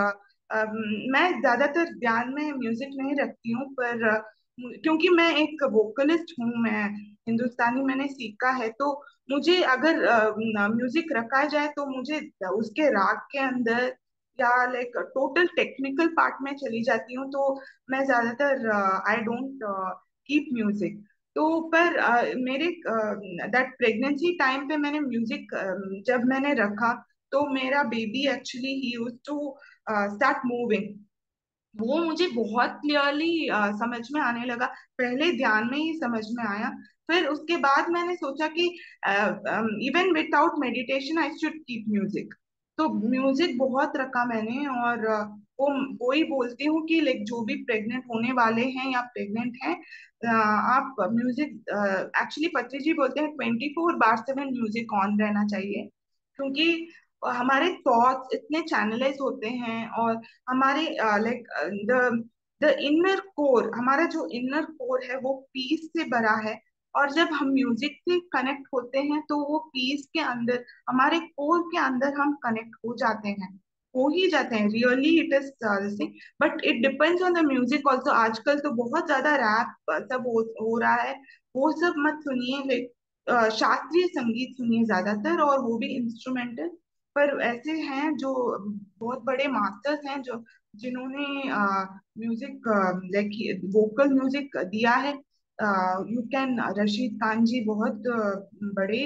मैं ज्यादातर ध्यान में म्यूजिक नहीं रखती हूँ, पर क्योंकि मैं एक वोकलिस्ट हूँ, मैं हिंदुस्तानी मैंने सीखा है, तो मुझे अगर म्यूजिक रखा जाए तो मुझे उसके राग के अंदर या लाइक टोटल टेक्निकल पार्ट में चली जाती हूँ। तो मैं ज्यादातर आई डोंट कीप म्यूजिक। तो पर मेरे दैट प्रेगनेंसी टाइम पे मैंने म्यूजिक जब मैंने रखा, तो मेरा baby actually he used to start moving. वो मुझे बहुत क्लियरली समझ में आने लगा। पहले ध्यान में ही समझ में आया, फिर उसके बाद मैंने सोचा कि even without meditation I should keep music. तो म्यूजिक बहुत रखा मैंने। और वो ही बोलती हूँ कि लाइक जो भी प्रेग्नेंट होने वाले हैं या प्रेग्नेंट हैं, आप म्यूजिक, एक्चुअली पत्री जी बोलते हैं 24/7 म्यूजिक ऑन रहना चाहिए। क्योंकि हमारे थॉट्स इतने चैनलाइज होते हैं, और हमारे like the the inner core, हमारा जो इनर कोर है वो पीस से भरा है। और जब हम म्यूजिक से कनेक्ट होते हैं तो वो पीस के अंदर, हमारे कोर के अंदर हम कनेक्ट हो जाते हैं, हो ही जाते हैं। Really it is this, but it depends on the music also. आजकल तो बहुत ज्यादा रैप सब हो रहा है, वो सब मत सुनिए। लाइक शास्त्रीय संगीत सुनिए ज्यादातर, और वो भी इंस्ट्रूमेंटल। पर ऐसे हैं जो बहुत बड़े मास्टर्स हैं, जो जिन्होंने म्यूजिक, लाइक वोकल म्यूजिक दिया है। यू कैन, रशीद खान जी बहुत बड़े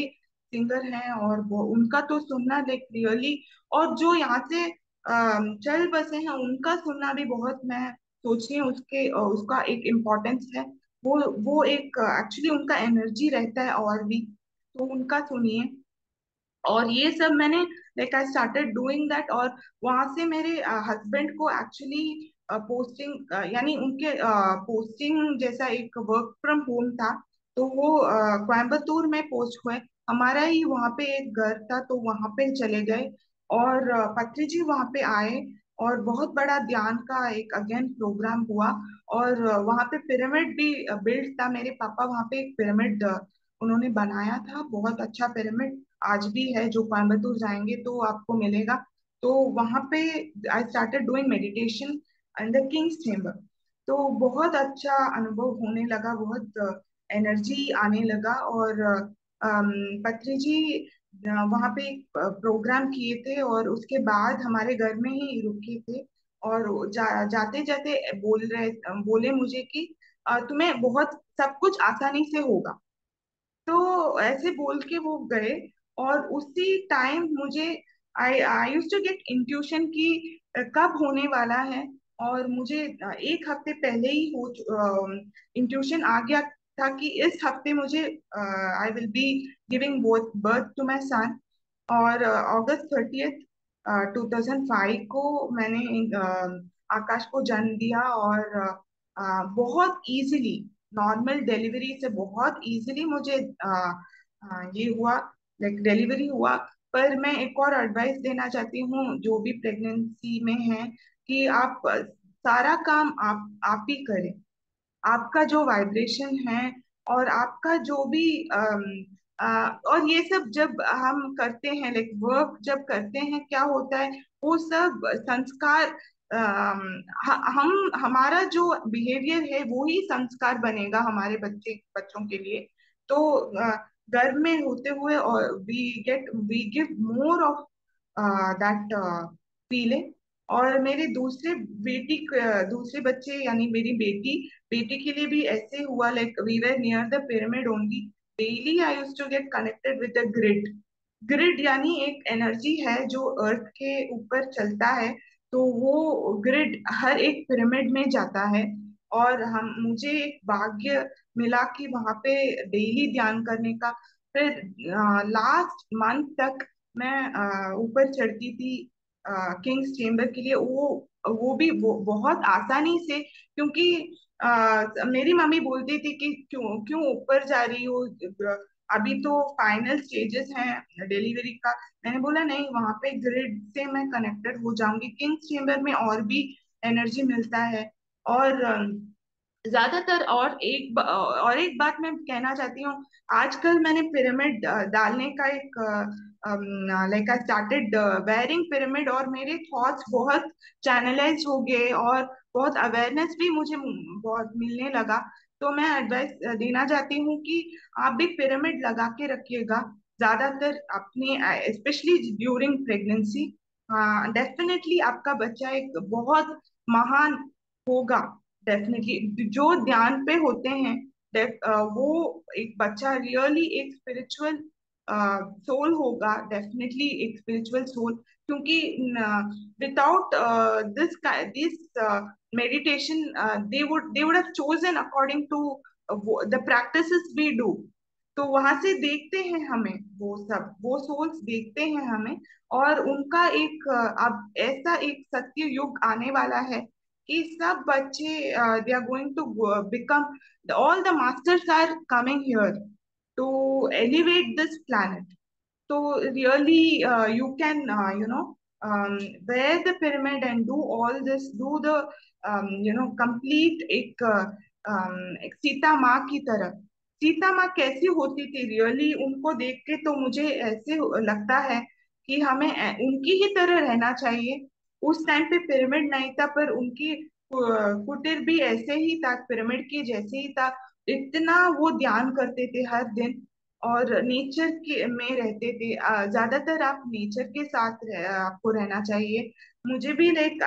सिंगर हैं, और वो उनका तो सुनना लाइक रियली, और जो यहाँ से चल बसे हैं उनका सुनना भी बहुत, मैं सोच रही हूँ उसके उसका एक इम्पोर्टेंस है। वो एक एक्चुअली उनका एनर्जी रहता है और भी, तो उनका सुनिए। और ये सब मैंने like I started doing that. और वहां से मेरे हस्बैंड को एक्चुअली पोस्टिंग, यानी उनके पोस्टिंग जैसा एक वर्क फ्रॉम होम था, तो वो कोयम्बतूर में पोस्ट हुए। हमारा ही वहाँ पे एक घर था, तो वहाँ पे चले गए। और पत्री जी वहाँ पे आए, और बहुत बड़ा ध्यान का एक अगेन प्रोग्राम हुआ। और वहाँ पे पिरामिड भी बिल्ड था, मेरे पापा वहाँ पे एक पिरामिड उन्होंने बनाया था, बहुत अच्छा पिरामिड आज भी है, जो कोयम्बतूर जाएंगे तो आपको मिलेगा। तो वहां पे आई started doing meditation in the Kings chamber. तो बहुत अच्छा अनुभव होने लगा, बहुत एनर्जी आने लगा। और पत्री जी वहां पे एक प्रोग्राम किए थे, और उसके बाद हमारे घर में ही रुके थे। और जाते जाते बोले मुझे कि तुम्हें बहुत सब कुछ आसानी से होगा। तो ऐसे बोल के वो गए। और उसी टाइम मुझे आई यूज टू गेट इंट्यूशन कि कब होने वाला है। और मुझे एक हफ्ते पहले ही हो इंट्यूशन आ गया था कि इस हफ्ते मुझे I will be giving birth to my son. और अगस्त 30 2005 को मैंने आकाश को जन्म दिया। और बहुत इजीली, नॉर्मल डिलीवरी से बहुत इजीली मुझे ये हुआ, लाइक डिलीवरी हुआ। पर मैं एक और एडवाइस देना चाहती हूँ जो भी प्रेगनेंसी में है, कि आप सारा काम आप ही करें। आपका जो वाइब्रेशन है और आपका जो भी और ये सब जब हम करते हैं, लाइक वर्क जब करते हैं, क्या होता है वो सब संस्कार, हम हमारा जो बिहेवियर है वो ही संस्कार बनेगा हमारे बच्चों के लिए। तो घर में होते हुए और we give more of that feeling. और मेरे दूसरे बच्चे यानी मेरी बेटी बेटी के लिए भी ऐसे हुआ, like we were near the pyramid only. Daily I use to get connected with the grid. Grid यानी एक एनर्जी है जो अर्थ के ऊपर चलता है। तो वो ग्रिड हर एक पिरामिड में जाता है। और हम मुझे एक भाग्य मिला कि वहां पे डेली ध्यान करने का। फिर लास्ट मंथ तक मैं ऊपर चढ़ती थी किंग्स चेम्बर के लिए। वो भी बहुत आसानी से, क्योंकि मेरी मम्मी बोलती थी कि क्यों क्यों ऊपर जा रही हो, अभी तो फाइनल स्टेजेस हैं डिलीवरी का। मैंने बोला नहीं, वहां पे ग्रिड से मैं कनेक्टेड हो जाऊंगी, किंग्स चेम्बर में और भी एनर्जी मिलता है। और ज्यादातर, और एक बात मैं कहना चाहती हूँ। आजकल मैंने पिरामिड डालने का एक, like I started wearing pyramid, और मेरे थॉट्स बहुत चैनलाइज हो गए और बहुत अवेयरनेस भी मुझे बहुत मिलने लगा। तो मैं एडवाइस देना चाहती हूँ कि आप भी पिरामिड लगा के रखिएगा ज्यादातर अपने, स्पेशली ड्यूरिंग प्रेगनेंसी। डेफिनेटली आपका बच्चा एक बहुत महान होगा। डेफिनेटली जो ध्यान पे होते हैं, वो एक बच्चा रियली एक स्पिरिचुअल सोल होगा, डेफिनेटली एक स्पिरिचुअल सोल। क्योंकि without this meditation they would have chosen according to the practices we do। तो वहां से देखते हैं हमें, वो सोल्स देखते हैं हमें। और उनका एक अब ऐसा एक सत्य युग आने वाला है कि सब बच्चे, they are going to become, all the masters are coming here to elevate this planet। So really, you can, wear the pyramid and do all this, do the, complete एक सीता माँ की तरह। सीता माँ कैसी होती थी रियली, उनको देख के तो मुझे ऐसे लगता है कि हमें उनकी ही तरह रहना चाहिए। उस टाइम पे पिरामिड नहीं था, पर उनकी कुटीर भी ऐसे ही था, पिरामिड की जैसे ही था। इतना वो ध्यान करते थे हर दिन, और नेचर के में रहते थे। ज्यादातर आप नेचर के साथ आपको रहना चाहिए। मुझे भी लाइक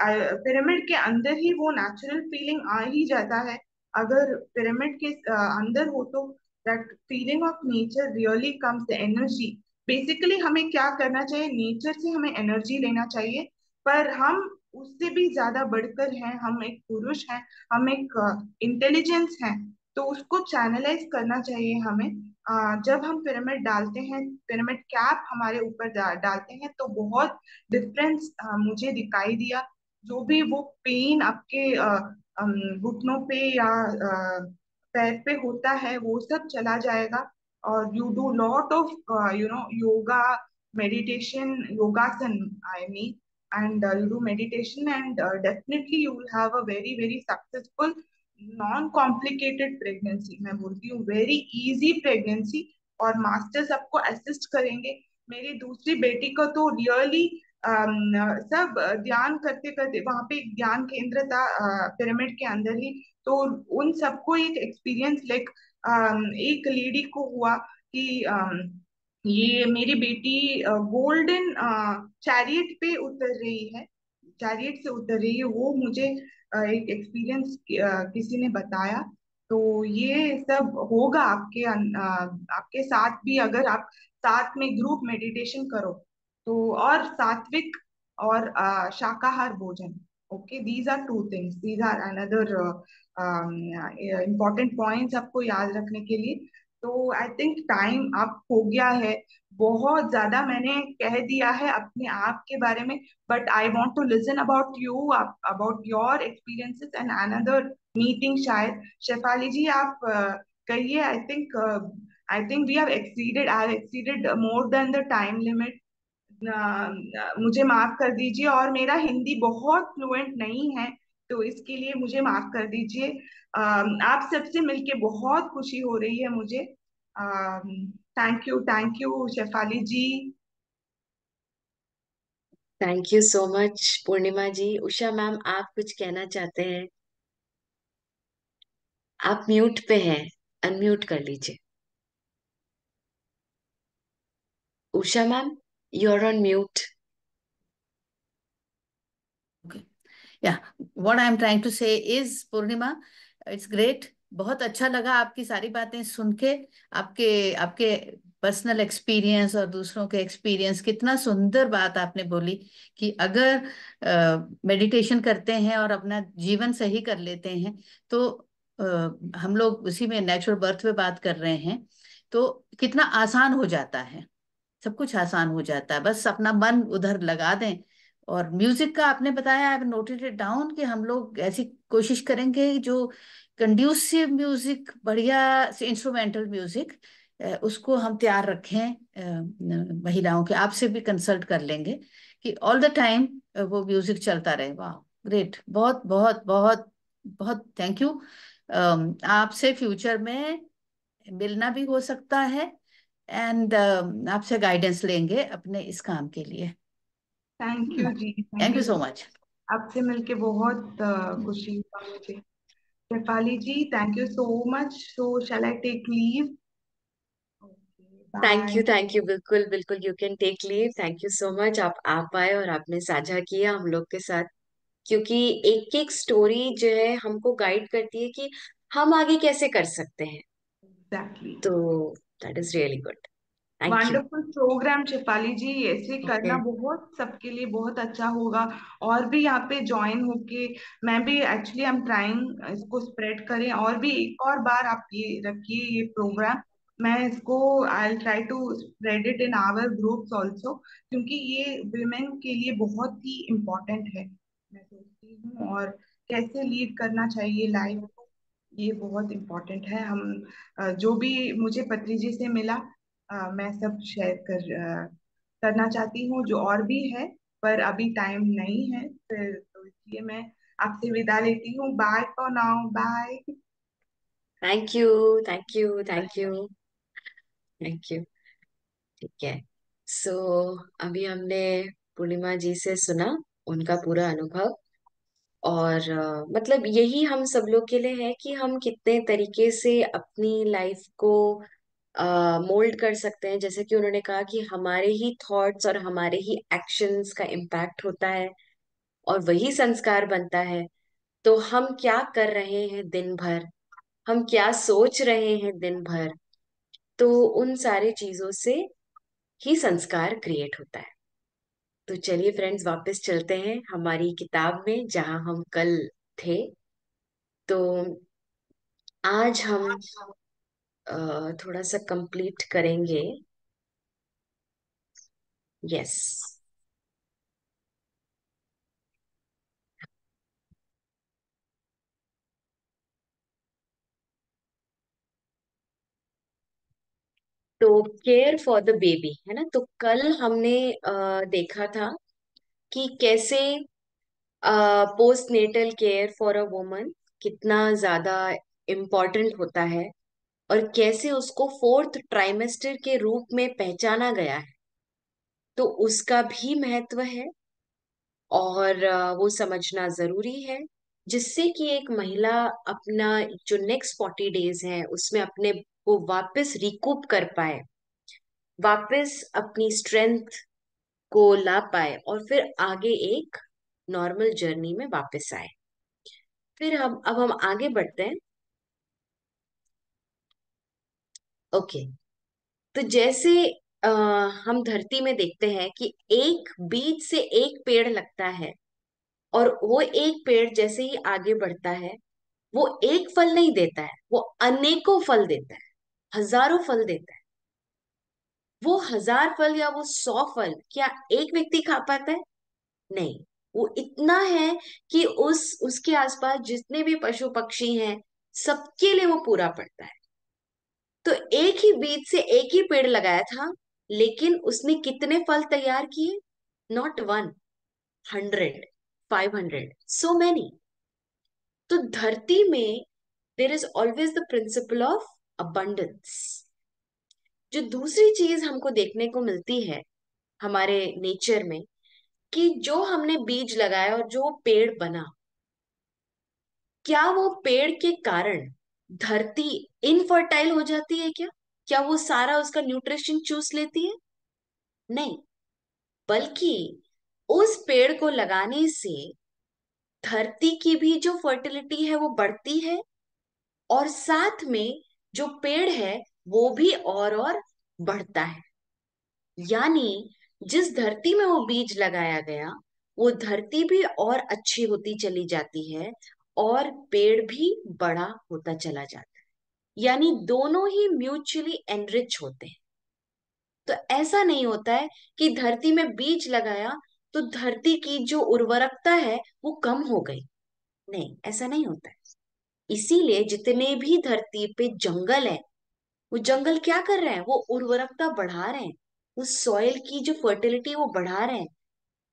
पिरामिड के अंदर ही वो नेचुरल फीलिंग आ ही जाता है। अगर पिरामिड के अंदर हो तो that feeling of nature really comes, the energy. Basically हमें क्या करना चाहिए, नेचर से हमें एनर्जी लेना चाहिए। पर हम उससे भी ज्यादा बढ़कर हैं, हम एक पुरुष हैं, हम एक इंटेलिजेंस हैं। तो उसको चैनलाइज करना चाहिए हमें। जब हम पिरामिड डालते हैं, पिरामिड कैप हमारे ऊपर डालते हैं, तो बहुत डिफरेंस मुझे दिखाई दिया। जो भी वो पेन आपके घुटनों पे या पैर पे होता है वो सब चला जाएगा। और you do lot of yoga, meditation, yogasana I mean, and you do meditation, and definitely you will have a very very successful non complicated pregnancy. मैं बोलती हूँ वेरी इजी प्रेगनेंसी। और मास्टर्स आपको असिस्ट करेंगे। मेरी दूसरी बेटी को तो रियली सब ध्यान करते करते, वहां पे एक ध्यान केंद्र था पिरामिड के अंदर ही। तो उन सबको एक एक्सपीरियंस, लाइक एक लेडी को हुआ कि ये मेरी बेटी गोल्डन चैरियट पे उतर रही है, चैरियट से उतर रही है। वो मुझे एक एक्सपीरियंस किसी ने बताया। तो ये सब होगा आपके साथ भी, अगर आप साथ में ग्रुप मेडिटेशन करो। तो और सात्विक और शाकाहार भोजन। Okay, these are two things, these are another important points आपको याद रखने के लिए। तो आई थिंक टाइम अब हो गया है। बहुत ज्यादा मैंने कह दिया है अपने आप के बारे में, but I want to listen about you, about your experiences and another meeting शायद। शेफाली जी, आप कहिए। I think we have exceeded, I have exceeded more than the time limit. मुझे माफ कर दीजिए, और मेरा हिंदी बहुत फ्लुएंट नहीं है, तो इसके लिए मुझे माफ कर दीजिए। आप सबसे मिलके बहुत खुशी हो रही है मुझे। Thank you Shefali ji. Thank you so much Purnima ji. Usha ma'am, आप कुछ कहना चाहते हैं? आप म्यूट पे हैं, अनम्यूट कर लीजिए। Usha ma'am, you are on mute. Okay. Yeah, what I am trying to say is, Purnima, it's great. बहुत अच्छा लगा आपकी सारी बातें सुन के। आपके आपके पर्सनल एक्सपीरियंस और दूसरों के एक्सपीरियंस, कितना सुंदर बात आपने बोली कि अगर मेडिटेशन करते हैं और अपना जीवन सही कर लेते हैं तो अ, हम लोग उसी में नेचुरल बर्थ पे बात कर रहे हैं, तो कितना आसान हो जाता है, सब कुछ आसान हो जाता है, बस अपना मन उधर लगा दें। और म्यूजिक का आपने बताया, आई नोटेड इट डाउन, कि हम लोग ऐसी कोशिश करेंगे जो कंड्यूसिव म्यूजिक, बढ़िया इंस्ट्रूमेंटल म्यूजिक, उसको हम तैयार रखें। महिलाओं के आपसे भी कंसल्ट कर लेंगे कि ऑल द टाइम वो म्यूजिक चलता रहे। वाह, ग्रेट, बहुत बहुत बहुत बहुत थैंक यू। आपसे फ्यूचर में मिलना भी हो सकता है, एंड आपसे गाइडेंस लेंगे अपने इस काम के लिए। Thank you ji, thank thank you you so so much. Much. आपसे मिलके बहुत खुशी हुआ मुझे। Shefali ji, thank you so much. So shall I take leave? Okay, bye. Thank you, बिल्कुल बिल्कुल, you can take leave. Thank you so much, आप आए और आपने साझा किया हम लोग के साथ। क्योंकि एक एक स्टोरी जो है हमको गाइड करती है कि हम आगे कैसे कर सकते हैं। एग्जैक्टली। तो that is really good. Thank you. Wonderful programme Shefali ji, ऐसे ओके। करना बहुत सबके लिए बहुत अच्छा होगा। और भी यहाँ पे ज्वाइन होके, मैं भी एक्चुअली आई एम ट्राइंग इसको स्प्रेड करें, और भी एक और बार आप ये रखिए ये प्रोग्राम। मैं इसको I try to spread it in our groups also, क्योंकि ये विमेन के लिए बहुत ही इम्पोर्टेंट है, मैं सोचती हूँ। और कैसे लीड करना चाहिए लाइफ, ये बहुत इम्पोर्टेंट है। हम जो भी मुझे पत्री जी से मिला, मैं सब शेयर करना चाहती हूँ, जो और भी है, पर अभी टाइम नहीं है फिर, तो इसलिए मैं आपसे विदा लेती हूँ। Bye for now, bye. Thank you. Thank you. Thank you. Thank you. ठीक है। सो अभी हमने पूर्णिमा जी से सुना उनका पूरा अनुभव। और मतलब यही हम सब लोग के लिए है कि हम कितने तरीके से अपनी लाइफ को मोल्ड कर सकते हैं। जैसे कि उन्होंने कहा कि हमारे ही थॉट्स और हमारे ही एक्शंस का इम्पैक्ट होता है और वही संस्कार बनता है। तो हम क्या कर रहे हैं दिन भर, हम क्या सोच रहे हैं दिन भर, तो उन सारी चीजों से ही संस्कार क्रिएट होता है। तो चलिए फ्रेंड्स, वापस चलते हैं हमारी किताब में जहां हम कल थे। तो आज हम थोड़ा सा कंप्लीट करेंगे। यस। तो केयर फॉर द बेबी है ना। तो कल हमने देखा था कि कैसे post natal care for a woman कितना ज्यादा इम्पोर्टेंट होता है, और कैसे उसको फोर्थ ट्राइमेस्टर के रूप में पहचाना गया है। तो उसका भी महत्व है, और वो समझना जरूरी है, जिससे कि एक महिला अपना जो नेक्स्ट 40 डेज है उसमें अपने को वापस रिकूप कर पाए, वापस अपनी स्ट्रेंथ को ला पाए, और फिर आगे एक नॉर्मल जर्नी में वापस आए। फिर हम अब हम आगे बढ़ते हैं। ओके। तो जैसे आ, हम धरती में देखते हैं कि एक बीज से एक पेड़ लगता है, और वो एक पेड़ जैसे ही आगे बढ़ता है, वो एक फल नहीं देता है, वो अनेकों फल देता है, हजारों फल देता है। वो 1000 फल या वो 100 फल क्या एक व्यक्ति खा पाता है? नहीं। वो इतना है कि उसके आसपास जितने भी पशु पक्षी हैं, सबके लिए वो पूरा पड़ता है। तो एक ही बीज से एक ही पेड़ लगाया था, लेकिन उसने कितने फल तैयार किए? Not one, 100, 500, so many. तो धरती में there is always the principle of abundance. जो दूसरी चीज हमको देखने को मिलती है हमारे नेचर में, कि जो हमने बीज लगाया और जो पेड़ बना, क्या वो पेड़ के कारण धरती इनफर्टाइल हो जाती है क्या? क्या वो सारा उसका न्यूट्रिशन चूस लेती है? नहीं। बल्कि उस पेड़ को लगाने से धरती की भी जो फर्टिलिटी है वो बढ़ती है, और साथ में जो पेड़ है वो भी और बढ़ता है। यानी जिस धरती में वो बीज लगाया गया, वो धरती भी और अच्छी होती चली जाती है, और पेड़ भी बड़ा होता चला जाता है। यानी दोनों ही म्यूचुअली एनरिच होते हैं। तो ऐसा नहीं होता है कि धरती में बीज लगाया तो धरती की जो उर्वरकता है वो कम हो गई। नहीं, ऐसा नहीं होता है। इसीलिए जितने भी धरती पे जंगल है, वो जंगल क्या कर रहे हैं? वो उर्वरकता बढ़ा रहे हैं, उस सॉइल की जो फर्टिलिटी वो बढ़ा रहे हैं।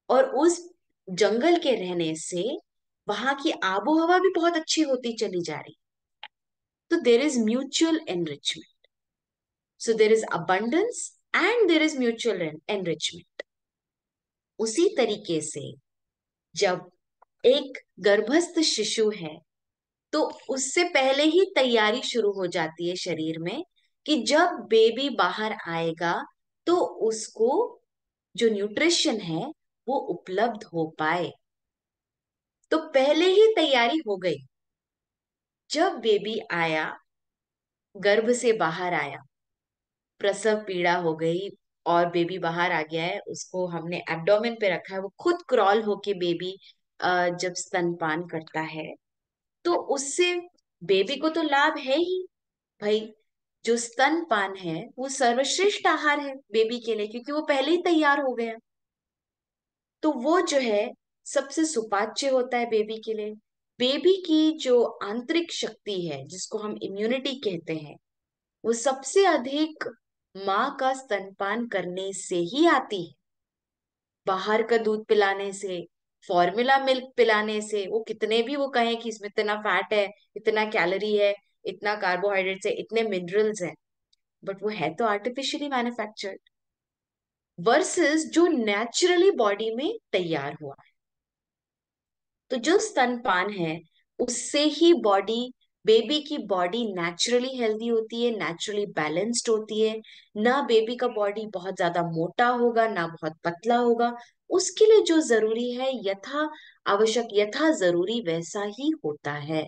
और उस जंगल के रहने से वहां की आबो हवा भी बहुत अच्छी होती चली जा रही। तो there is mutual enrichment. So there is abundance and there is mutual enrichment. उसी तरीके से जब एक गर्भस्थ शिशु है, तो उससे पहले ही तैयारी शुरू हो जाती है शरीर में, कि जब बेबी बाहर आएगा तो उसको जो न्यूट्रिशन है वो उपलब्ध हो पाए। तो पहले ही तैयारी हो गई। जब बेबी आया, गर्भ से बाहर आया, प्रसव पीड़ा हो गई और बेबी बाहर आ गया है, उसको हमने एब्डोमेन पे रखा है, वो खुद क्रॉल होके बेबी जब स्तनपान करता है, तो उससे बेबी को तो लाभ है ही भाई। जो स्तनपान है वो सर्वश्रेष्ठ आहार है बेबी के लिए, क्योंकि वो पहले ही तैयार हो गया। तो वो जो है सबसे सुपाच्य होता है बेबी के लिए। बेबी की जो आंतरिक शक्ति है, जिसको हम इम्यूनिटी कहते हैं, वो सबसे अधिक माँ का स्तनपान करने से ही आती है। बाहर का दूध पिलाने से, फॉर्मूला मिल्क पिलाने से, वो कितने भी वो कहें कि इसमें इतना फैट है, इतना कैलोरी है, इतना कार्बोहाइड्रेट्स है, इतने मिनरल्स हैं, बट वो है तो आर्टिफिशियली मैन्युफैक्चर्ड, वर्सेस जो नेचुरली बॉडी में तैयार हुआ है। तो जो स्तनपान है, उससे ही बॉडी, बेबी की बॉडी नेचुरली हेल्दी होती है, नेचुरली बैलेंस्ड होती है। ना बेबी का बॉडी बहुत ज्यादा मोटा होगा, ना बहुत पतला होगा। उसके लिए जो जरूरी है, यथा आवश्यक, यथा जरूरी वैसा ही होता है।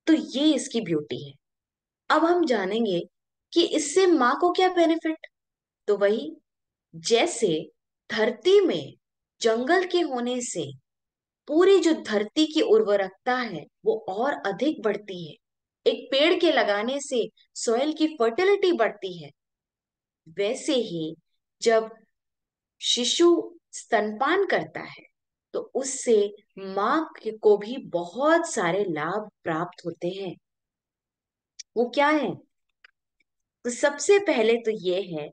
तो ये इसकी ब्यूटी है। अब हम जानेंगे कि इससे माँ को क्या बेनिफिट। तो वही, जैसे धरती में जंगल के होने से पूरी जो धरती की उर्वरकता है वो और अधिक बढ़ती है, एक पेड़ के लगाने से सॉइल की फर्टिलिटी बढ़ती है, वैसे ही जब शिशु स्तनपान करता है तो उससे माँ को भी बहुत सारे लाभ प्राप्त होते हैं। वो क्या है? तो सबसे पहले तो ये है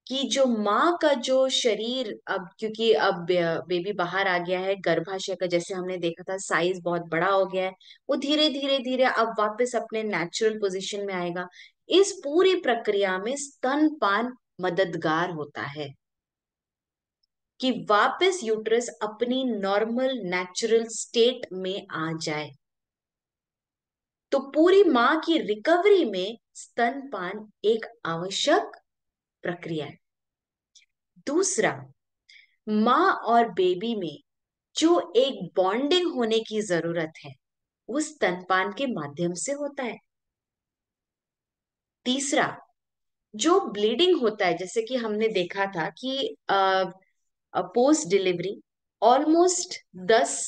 कि जो माँ का जो शरीर, अब क्योंकि अब बेबी बाहर आ गया है, गर्भाशय का जैसे हमने देखा था साइज बहुत बड़ा हो गया है, वो धीरे धीरे धीरे अब वापस अपने नेचुरल पोजीशन में आएगा। इस पूरी प्रक्रिया में स्तनपान मददगार होता है कि वापस यूट्रस अपनी नॉर्मल नेचुरल स्टेट में आ जाए। तो पूरी माँ की रिकवरी में स्तनपान एक आवश्यक प्रक्रिया है। दूसरा, माँ और बेबी में जो एक बॉन्डिंग होने की जरूरत है, वो स्तनपान के माध्यम से होता है। तीसरा, जो ब्लीडिंग होता है, जैसे कि हमने देखा था कि पोस्ट डिलीवरी ऑलमोस्ट 10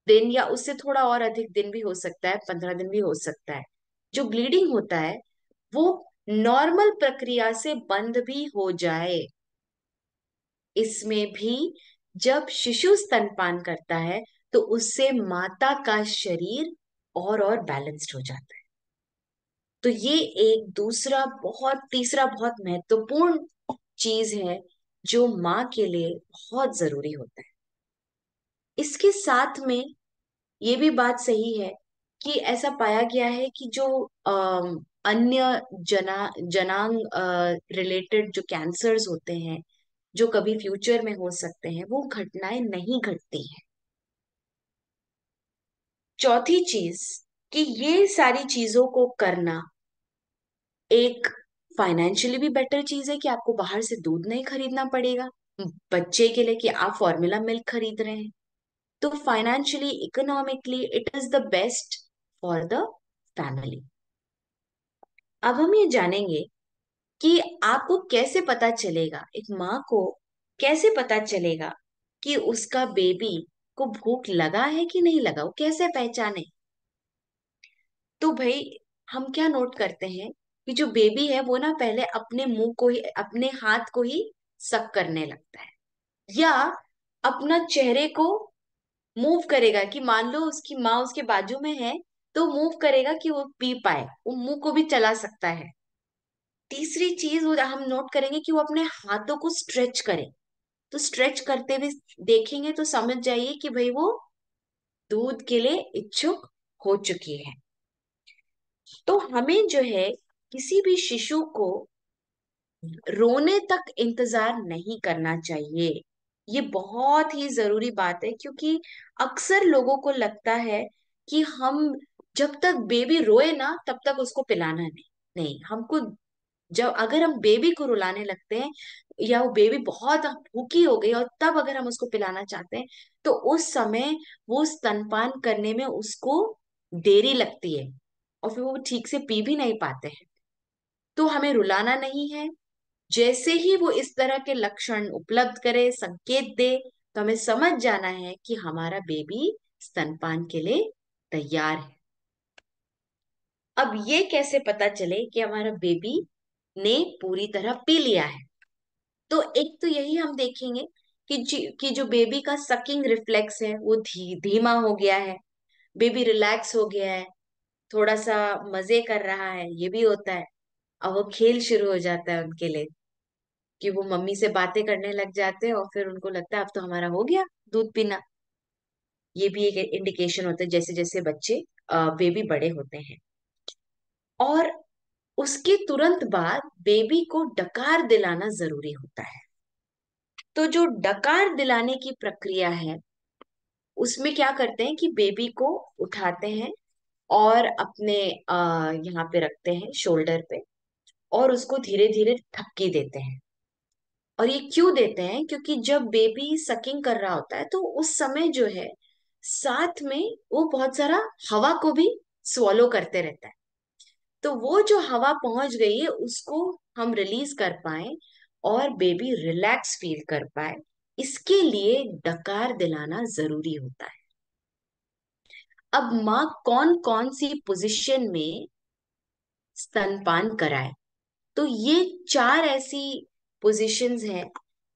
दिन या उससे थोड़ा और अधिक दिन भी हो सकता है, 15 दिन भी हो सकता है, जो ब्लीडिंग होता है वो नॉर्मल प्रक्रिया से बंद भी हो जाए। इसमें भी जब शिशु स्तनपान करता है तो उससे माता का शरीर और बैलेंस्ड हो जाता है। तो ये एक दूसरा बहुत तीसरा बहुत महत्वपूर्ण चीज है जो माँ के लिए बहुत जरूरी होता है। इसके साथ में ये भी बात सही है कि ऐसा पाया गया है कि जो अन्य जनांग रिलेटेड जो कैंसर्स होते हैं जो कभी फ्यूचर में हो सकते हैं, वो घटनाएं नहीं घटती हैं। चौथी चीज कि ये सारी चीजों को करना एक फाइनेंशियली भी बेटर चीज है कि आपको बाहर से दूध नहीं खरीदना पड़ेगा बच्चे के लिए, कि आप फॉर्मूला मिल्क खरीद रहे हैं। तो financially economically it is the best for the family. अब हम ये जानेंगे कि आपको कैसे पता चलेगा, एक माँ को कैसे पता चलेगा कि उसका बेबी को भूख लगा है कि नहीं लगा, वो कैसे पहचाने। तो भाई हम क्या नोट करते हैं कि जो बेबी है वो ना पहले अपने मुंह को ही, अपने हाथ को ही सक करने लगता है, या अपना चेहरे को मूव करेगा, कि मान लो उसकी माँ उसके बाजू में है तो मूव करेगा कि वो पी पाए, वो मुंह को भी चला सकता है। तीसरी चीज हम नोट करेंगे कि वो अपने हाथों को स्ट्रेच करे। तो स्ट्रेच करते हुए देखेंगे तो समझ जाइए कि भाई वो दूध के लिए इच्छुक हो चुकी है। तो हमें जो है किसी भी शिशु को रोने तक इंतजार नहीं करना चाहिए। ये बहुत ही जरूरी बात है, क्योंकि अक्सर लोगों को लगता है कि हम जब तक बेबी रोए ना तब तक उसको पिलाना नहीं। नहीं, हमको जब अगर हम बेबी को रुलाने लगते हैं या वो बेबी बहुत भूखी हो गई और तब अगर हम उसको पिलाना चाहते हैं तो उस समय वो स्तनपान करने में उसको देरी लगती है और फिर वो ठीक से पी भी नहीं पाते हैं। तो हमें रुलाना नहीं है। जैसे ही वो इस तरह के लक्षण उपलब्ध करे, संकेत दे, तो हमें समझ जाना है कि हमारा बेबी स्तनपान के लिए तैयार है। अब ये कैसे पता चले कि हमारा बेबी ने पूरी तरह पी लिया है? तो एक तो यही हम देखेंगे कि जो बेबी का सकिंग रिफ्लेक्स है वो धीमा हो गया है, बेबी रिलैक्स हो गया है, थोड़ा सा मजे कर रहा है, ये भी होता है। अब वो खेल शुरू हो जाता है उनके लिए, कि वो मम्मी से बातें करने लग जाते हैं और फिर उनको लगता है अब तो हमारा हो गया दूध पीना। ये भी एक इंडिकेशन होता है जैसे जैसे बच्चे बेबी बड़े होते हैं। और उसके तुरंत बाद बेबी को डकार दिलाना जरूरी होता है। तो जो डकार दिलाने की प्रक्रिया है उसमें क्या करते हैं कि बेबी को उठाते हैं और अपने यहाँ पे रखते हैं शोल्डर पे, और उसको धीरे धीरे थपकी देते हैं। और ये क्यों देते हैं? क्योंकि जब बेबी सकिंग कर रहा होता है तो उस समय जो है साथ में वो बहुत सारा हवा को भी स्वॉलो करते रहता है। तो वो जो हवा पहुंच गई है उसको हम रिलीज कर पाए और बेबी रिलैक्स फील कर पाए, इसके लिए डकार दिलाना जरूरी होता है। अब माँ कौन कौन सी पोजीशन में स्तनपान कराए? तो ये 4 ऐसी पोजीशंस हैं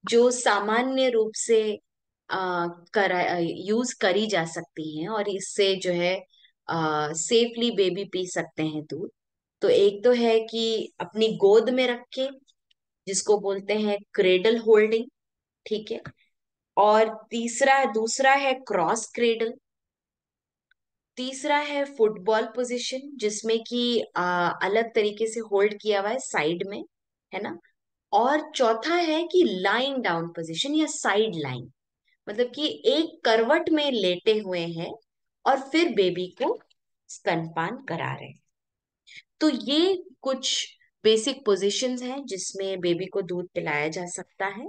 जो सामान्य रूप से करा यूज करी जा सकती हैं और इससे जो है सेफली बेबी पी सकते हैं दूध। तो एक तो है कि अपनी गोद में रख के, जिसको बोलते हैं क्रेडल होल्डिंग, ठीक है। और दूसरा है क्रॉस क्रेडल। तीसरा है फुटबॉल पोजीशन, जिसमें कि अलग तरीके से होल्ड किया हुआ है साइड में, है ना। और चौथा है कि लाइंग डाउन पोजीशन या साइड लाइन, मतलब कि एक करवट में लेटे हुए हैं और फिर बेबी को स्तनपान करा रहे हैं। तो ये कुछ बेसिक पोजीशंस हैं जिसमें बेबी को दूध पिलाया जा सकता है।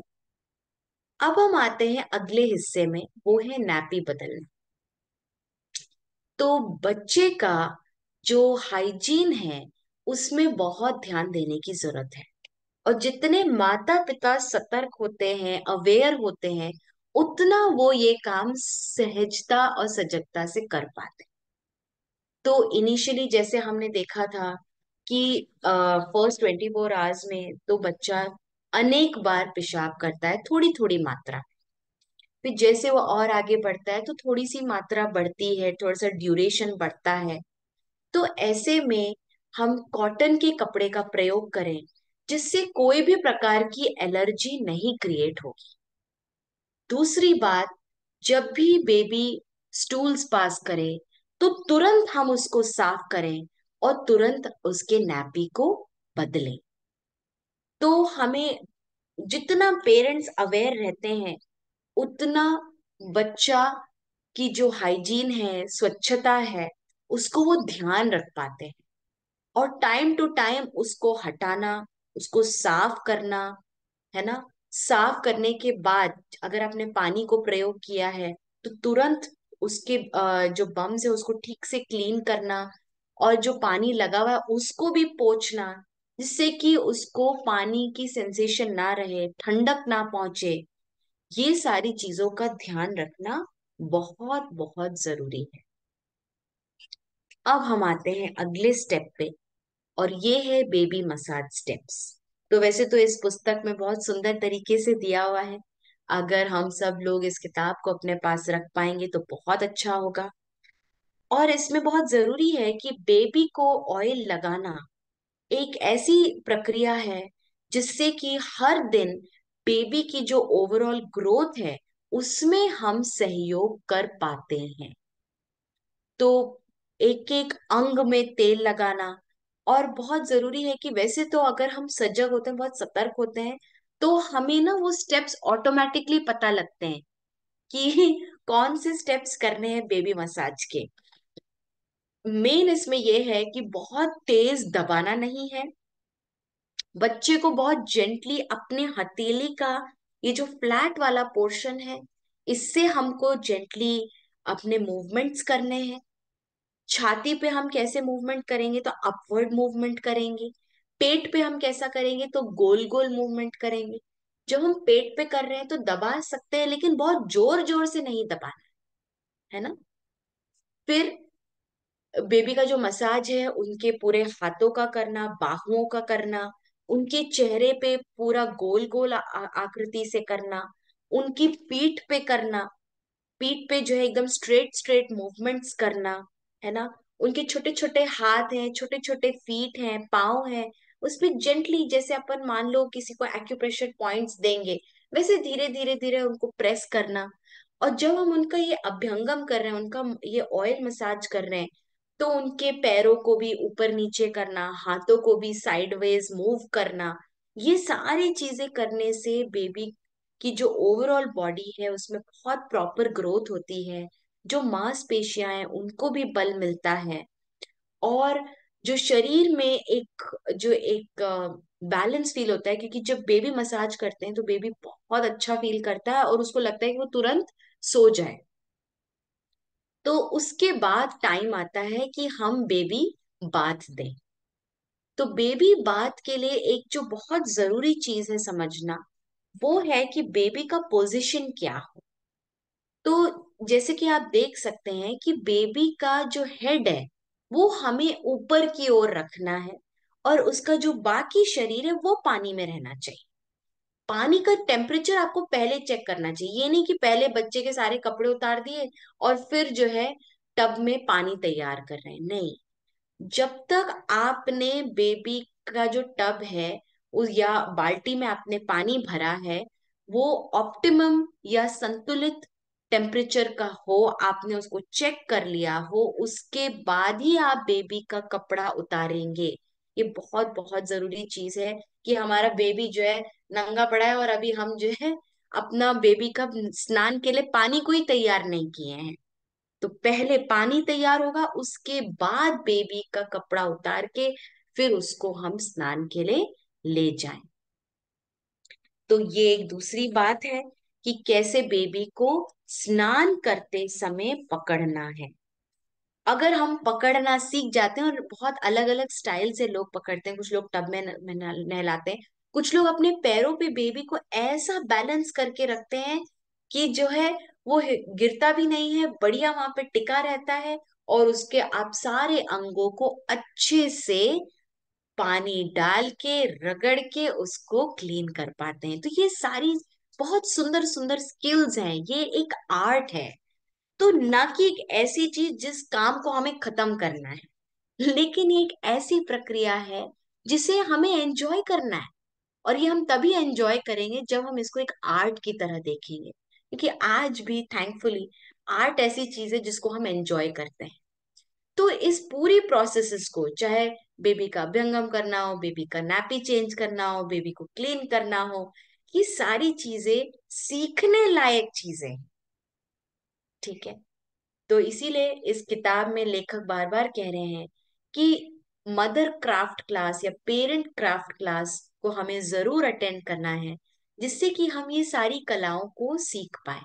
अब हम आते हैं अगले हिस्से में, वो है नैपी बदलना। तो बच्चे का जो हाइजीन है उसमें बहुत ध्यान देने की जरूरत है। और जितने माता पिता सतर्क होते हैं, अवेयर होते हैं, उतना वो ये काम सहजता और सजगता से कर पाते हैं। तो इनिशियली जैसे हमने देखा था कि फर्स्ट 24 आवर्स में तो बच्चा अनेक बार पेशाब करता है, थोड़ी थोड़ी मात्रा। फिर जैसे वो और आगे बढ़ता है तो थोड़ी सी मात्रा बढ़ती है, थोड़ा सा ड्यूरेशन बढ़ता है। तो ऐसे में हम कॉटन के कपड़े का प्रयोग करें, जिससे कोई भी प्रकार की एलर्जी नहीं क्रिएट होगी। दूसरी बात, जब भी बेबी स्टूल्स पास करे तो तुरंत हम उसको साफ करें और तुरंत उसके नैपी को बदलें। तो हमें, जितना पेरेंट्स अवेयर रहते हैं, उतना बच्चा की जो हाइजीन है, स्वच्छता है, उसको वो ध्यान रख पाते हैं। और टाइम टू टाइम उसको हटाना, उसको साफ करना, है ना। साफ करने के बाद अगर आपने पानी को प्रयोग किया है तो तुरंत उसके जो बम्स है उसको ठीक से क्लीन करना, और जो पानी लगा हुआ है उसको भी पोंछना, जिससे कि उसको पानी की सेंसेशन ना रहे, ठंडक ना पहुंचे। ये सारी चीजों का ध्यान रखना बहुत बहुत जरूरी है। अब हम आते हैं अगले स्टेप पे, और ये है बेबी मसाज स्टेप्स। तो वैसे तो इस पुस्तक में बहुत सुंदर तरीके से दिया हुआ है। अगर हम सब लोग इस किताब को अपने पास रख पाएंगे तो बहुत अच्छा होगा। और इसमें बहुत जरूरी है कि बेबी को ऑयल लगाना एक ऐसी प्रक्रिया है जिससे कि हर दिन बेबी की जो ओवरऑल ग्रोथ है उसमें हम सहयोग कर पाते हैं। तो एक एक अंग में तेल लगाना, और बहुत जरूरी है कि वैसे तो अगर हम सजग होते हैं, बहुत सतर्क होते हैं, तो हमें ना वो स्टेप्स ऑटोमेटिकली पता लगते हैं कि कौन से स्टेप्स करने हैं बेबी मसाज के। मेन इसमें यह है कि बहुत तेज दबाना नहीं है, बच्चे को बहुत जेंटली अपने हथेली का ये जो फ्लैट वाला पोर्शन है, इससे हमको जेंटली अपने मूवमेंट्स करने हैं। छाती पे हम कैसे मूवमेंट करेंगे, तो अपवर्ड मूवमेंट करेंगे। पेट पे हम कैसा करेंगे, तो गोल गोल मूवमेंट करेंगे। जब हम पेट पे कर रहे हैं तो दबा सकते हैं, लेकिन बहुत जोर जोर से नहीं दबाना है ना। फिर बेबी का जो मसाज है, उनके पूरे हाथों का करना, बाहुओं का करना, उनके चेहरे पे पूरा गोल गोल आकृति से करना, उनकी पीठ पे करना, पीठ पे जो है एकदम स्ट्रेट स्ट्रेट मूवमेंट्स करना, है ना। उनके छोटे छोटे हाथ हैं, छोटे छोटे फीट हैं, पाँव हैं, उसमें जेंटली, जैसे अपन मान लो किसी को एक्यूप्रेशर पॉइंट्स देंगे, वैसे धीरे धीरे धीरे उनको प्रेस करना। और जब हम उनका ये अभ्यंगम कर रहे हैं, उनका ये ऑयल मसाज कर रहे हैं, तो उनके पैरों को भी ऊपर नीचे करना, हाथों को भी साइडवेज मूव करना। ये सारी चीजें करने से बेबी की जो ओवरऑल बॉडी है उसमें बहुत प्रॉपर ग्रोथ होती है। जो मांसपेशियां हैं उनको भी बल मिलता है। और जो शरीर में एक बैलेंस फील होता है, क्योंकि जब बेबी मसाज करते हैं तो बेबी बहुत अच्छा फील करता है और उसको लगता है कि वो तुरंत सो जाए। तो उसके बाद टाइम आता है कि हम बेबी बाथ दें। तो बेबी बाथ के लिए एक जो बहुत जरूरी चीज है समझना, वो है कि बेबी का पोजीशन क्या हो। तो जैसे कि आप देख सकते हैं कि बेबी का जो हेड है वो हमें ऊपर की ओर रखना है, और उसका जो बाकी शरीर है वो पानी में रहना चाहिए। पानी का टेम्परेचर आपको पहले चेक करना चाहिए, ये नहीं कि पहले बच्चे के सारे कपड़े उतार दिए और फिर जो है टब में पानी तैयार कर रहे हैं, नहीं। जब तक आपने बेबी का जो टब है उस या बाल्टी में आपने पानी भरा है, वो ऑप्टिमम या संतुलित टेम्परेचर का हो, आपने उसको चेक कर लिया हो, उसके बाद ही आप बेबी का कपड़ा उतारेंगे। ये बहुत बहुत जरूरी चीज है कि हमारा बेबी जो है नंगा पड़ा है और अभी हम जो है अपना बेबी का स्नान के लिए पानी को ही तैयार नहीं किए हैं। तो पहले पानी तैयार होगा, उसके बाद बेबी का कपड़ा उतार के फिर उसको हम स्नान के लिए ले जाएं। तो ये एक दूसरी बात है कि कैसे बेबी को स्नान करते समय पकड़ना है। अगर हम पकड़ना सीख जाते हैं, और बहुत अलग अलग स्टाइल से लोग पकड़ते हैं, कुछ लोग टब में नहलाते हैं, कुछ लोग अपने पैरों पे बेबी को ऐसा बैलेंस करके रखते हैं कि जो है वो गिरता भी नहीं है, बढ़िया वहां पे टिका रहता है, और उसके आप सारे अंगों को अच्छे से पानी डाल के रगड़ के उसको क्लीन कर पाते हैं। तो ये सारी बहुत सुंदर सुंदर स्किल्स हैं, ये एक आर्ट है। तो ना कि एक ऐसी चीज जिस काम को हमें खत्म करना है, लेकिन ये एक ऐसी प्रक्रिया है जिसे हमें एंजॉय करना है। और ये हम तभी एंजॉय करेंगे जब हम इसको एक आर्ट की तरह देखेंगे, क्योंकि आज भी थैंकफुली आर्ट ऐसी चीज है जिसको हम एंजॉय करते हैं। तो इस पूरी प्रोसेसेस को, चाहे बेबी का अभ्यंगम करना हो, बेबी का नैपी चेंज करना हो, बेबी को क्लीन करना हो, ये सारी चीजें सीखने लायक चीजें हैं। ठीक है। तो इसीलिए इस किताब में लेखक बार बार कह रहे हैं कि मदर क्राफ्ट क्लास या पेरेंट क्राफ्ट क्लास को हमें जरूर अटेंड करना है, जिससे कि हम ये सारी कलाओं को सीख पाए।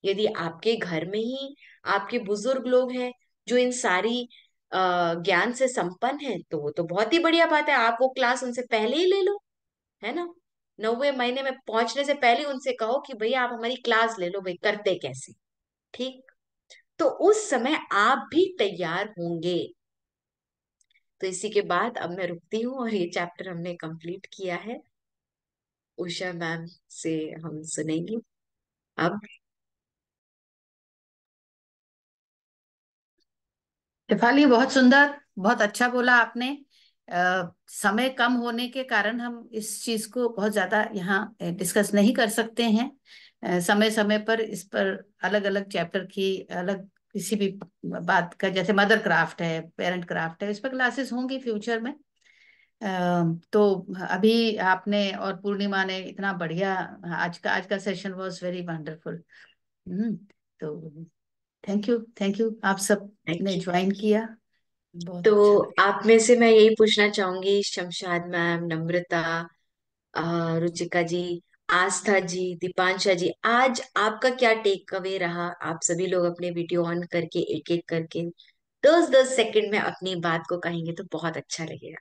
यदि आपके घर में ही आपके बुजुर्ग लोग हैं जो इन सारी ज्ञान से संपन्न है, तो वो तो बहुत ही बढ़िया बात है, आप वो क्लास उनसे पहले ही ले लो, है ना। 9वें महीने में पहुंचने से पहले उनसे कहो कि भैया आप हमारी क्लास ले लो, भाई करते कैसे। ठीक। तो उस समय आप भी तैयार होंगे। तो इसी के बाद अब मैं रुकती हूँ, और ये चैप्टर हमने कंप्लीट किया है। उषा मैम से हम सुनेंगे अब। शेफाली, बहुत सुंदर, बहुत अच्छा बोला आपने। समय कम होने के कारण हम इस चीज को बहुत ज्यादा यहाँ डिस्कस नहीं कर सकते हैं। समय समय पर इस पर अलग अलग चैप्टर की अलग किसी भी बात का, जैसे मदर क्राफ्ट है, पेरेंट क्राफ्ट है, इस पर क्लासेस होंगी फ्यूचर में। तो अभी आपने और पूर्णिमा ने इतना बढ़िया, आज का सेशन वाज वेरी वंडरफुल। तो थैंक यू आप सब थैंक ने यू। ज्वाइन किया, बहुत तो अच्छा लगा। आप में से मैं यही पूछना चाहूंगी, शमशाद मैम, नम्रता, रुचिका जी, आस्था जी, दीपांशा जी, आज आपका क्या टेक अवे रहा? आप सभी लोग अपने वीडियो ऑन करके एक एक करके 10-10 सेकंड में अपनी बात को कहेंगे तो बहुत अच्छा लगेगा।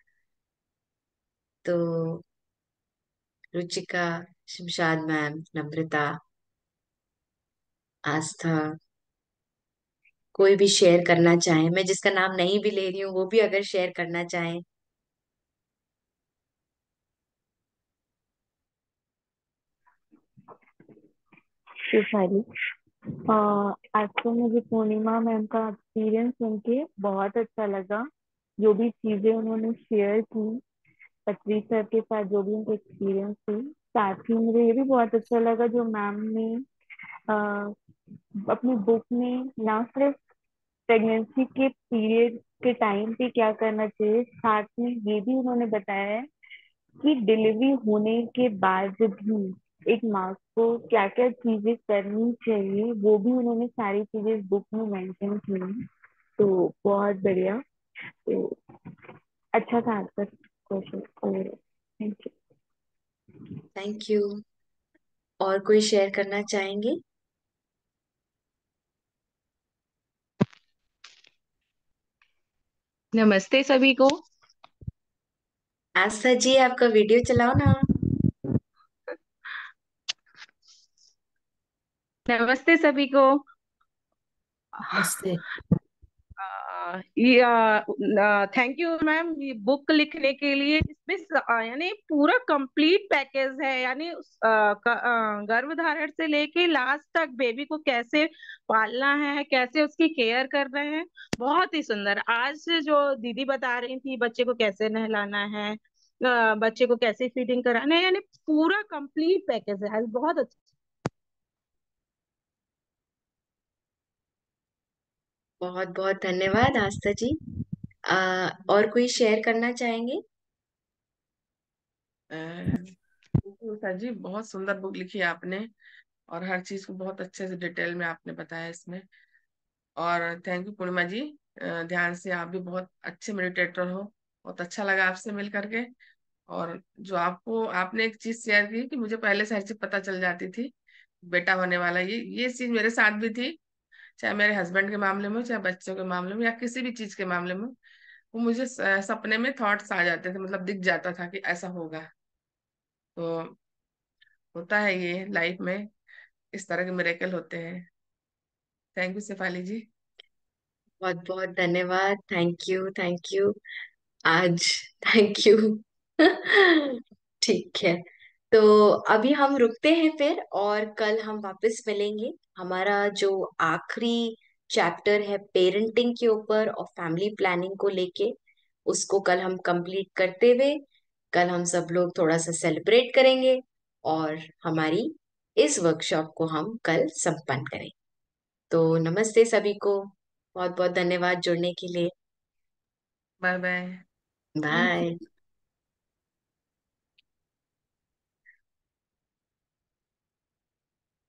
तो रुचिका, शमशाद मैम, नम्रता, आस्था, कोई भी शेयर करना चाहे, मैं जिसका नाम नहीं भी ले रही हूँ वो भी अगर शेयर करना चाहे। शेफाली, आज तो मुझे पूर्णिमा मैम का एक्सपीरियंस सुन के बहुत अच्छा लगा। जो भी चीजें उन्होंने शेयर की पटरी सर के साथ, जो भी उनका एक्सपीरियंस थी, साथ ही मुझे ये भी बहुत अच्छा लगा जो मैम ने अ, अपनी बुक में ना सिर्फ प्रेगनेंसी के पीरियड के टाइम पे क्या करना चाहिए, साथ में ये भी उन्होंने बताया है कि डिलीवरी होने के बाद भी एक माँ को क्या क्या चीजें करनी चाहिए, वो भी उन्होंने सारी चीजें इस बुक में मेंशन की हैं। तो बहुत बढ़िया। तो अच्छा था आपका क्वेश्चन। और थैंक यू। Thank you. और कोई शेयर करना चाहेंगे? नमस्ते सभी को। आस्था जी, आपका वीडियो चलाओ ना। नमस्ते सभी को। नमस्ते। थैंक यू मैम, ये बुक लिखने के लिए। इसमें यानी पूरा कंप्लीट पैकेज है, यानी गर्भधारण से लेके लास्ट तक बेबी को कैसे पालना है, कैसे उसकी केयर कर रहे हैं। बहुत ही सुंदर। आज जो दीदी बता रही थी बच्चे को कैसे नहलाना है, बच्चे को कैसे फीडिंग कराना है, यानी पूरा कंप्लीट पैकेज है आज। बहुत अच्छा। बहुत बहुत धन्यवाद आस्था जी। और कोई शेयर करना चाहेंगे? बिल्कुल सर जी, बहुत सुंदर बुक लिखी है आपने, और हर चीज को बहुत अच्छे से डिटेल में आपने बताया इसमें। और थैंक यू पूर्णिमा जी। ध्यान से, आप भी बहुत अच्छे मेडिटेटर हो। बहुत अच्छा लगा आपसे मिल करके। और जो आपको आपने एक चीज शेयर की कि मुझे पहले से हर चीज पता चल जाती थी, बेटा होने वाला, ये चीज मेरे साथ भी थी। चाहे मेरे हस्बैंड के मामले में हो, चाहे बच्चों के मामले में, या किसी भी चीज के मामले में, वो मुझे सपने में थॉट्स आ जाते थे, मतलब दिख जाता था कि ऐसा होगा। तो होता है ये लाइफ में, इस तरह के मिरेकल होते हैं। थैंक यू शेफाली जी। बहुत बहुत धन्यवाद। Thank you, thank you. आज थैंक यू। ठीक है, तो अभी हम रुकते हैं फिर, और कल हम वापस मिलेंगे। हमारा जो आखिरी चैप्टर है पेरेंटिंग के ऊपर और फैमिली प्लानिंग को लेके, उसको कल हम कंप्लीट करते हुए, कल हम सब लोग थोड़ा सा सेलिब्रेट करेंगे और हमारी इस वर्कशॉप को हम कल संपन्न करें। तो नमस्ते सभी को, बहुत बहुत धन्यवाद जुड़ने के लिए। Bye bye. Thank bye. You.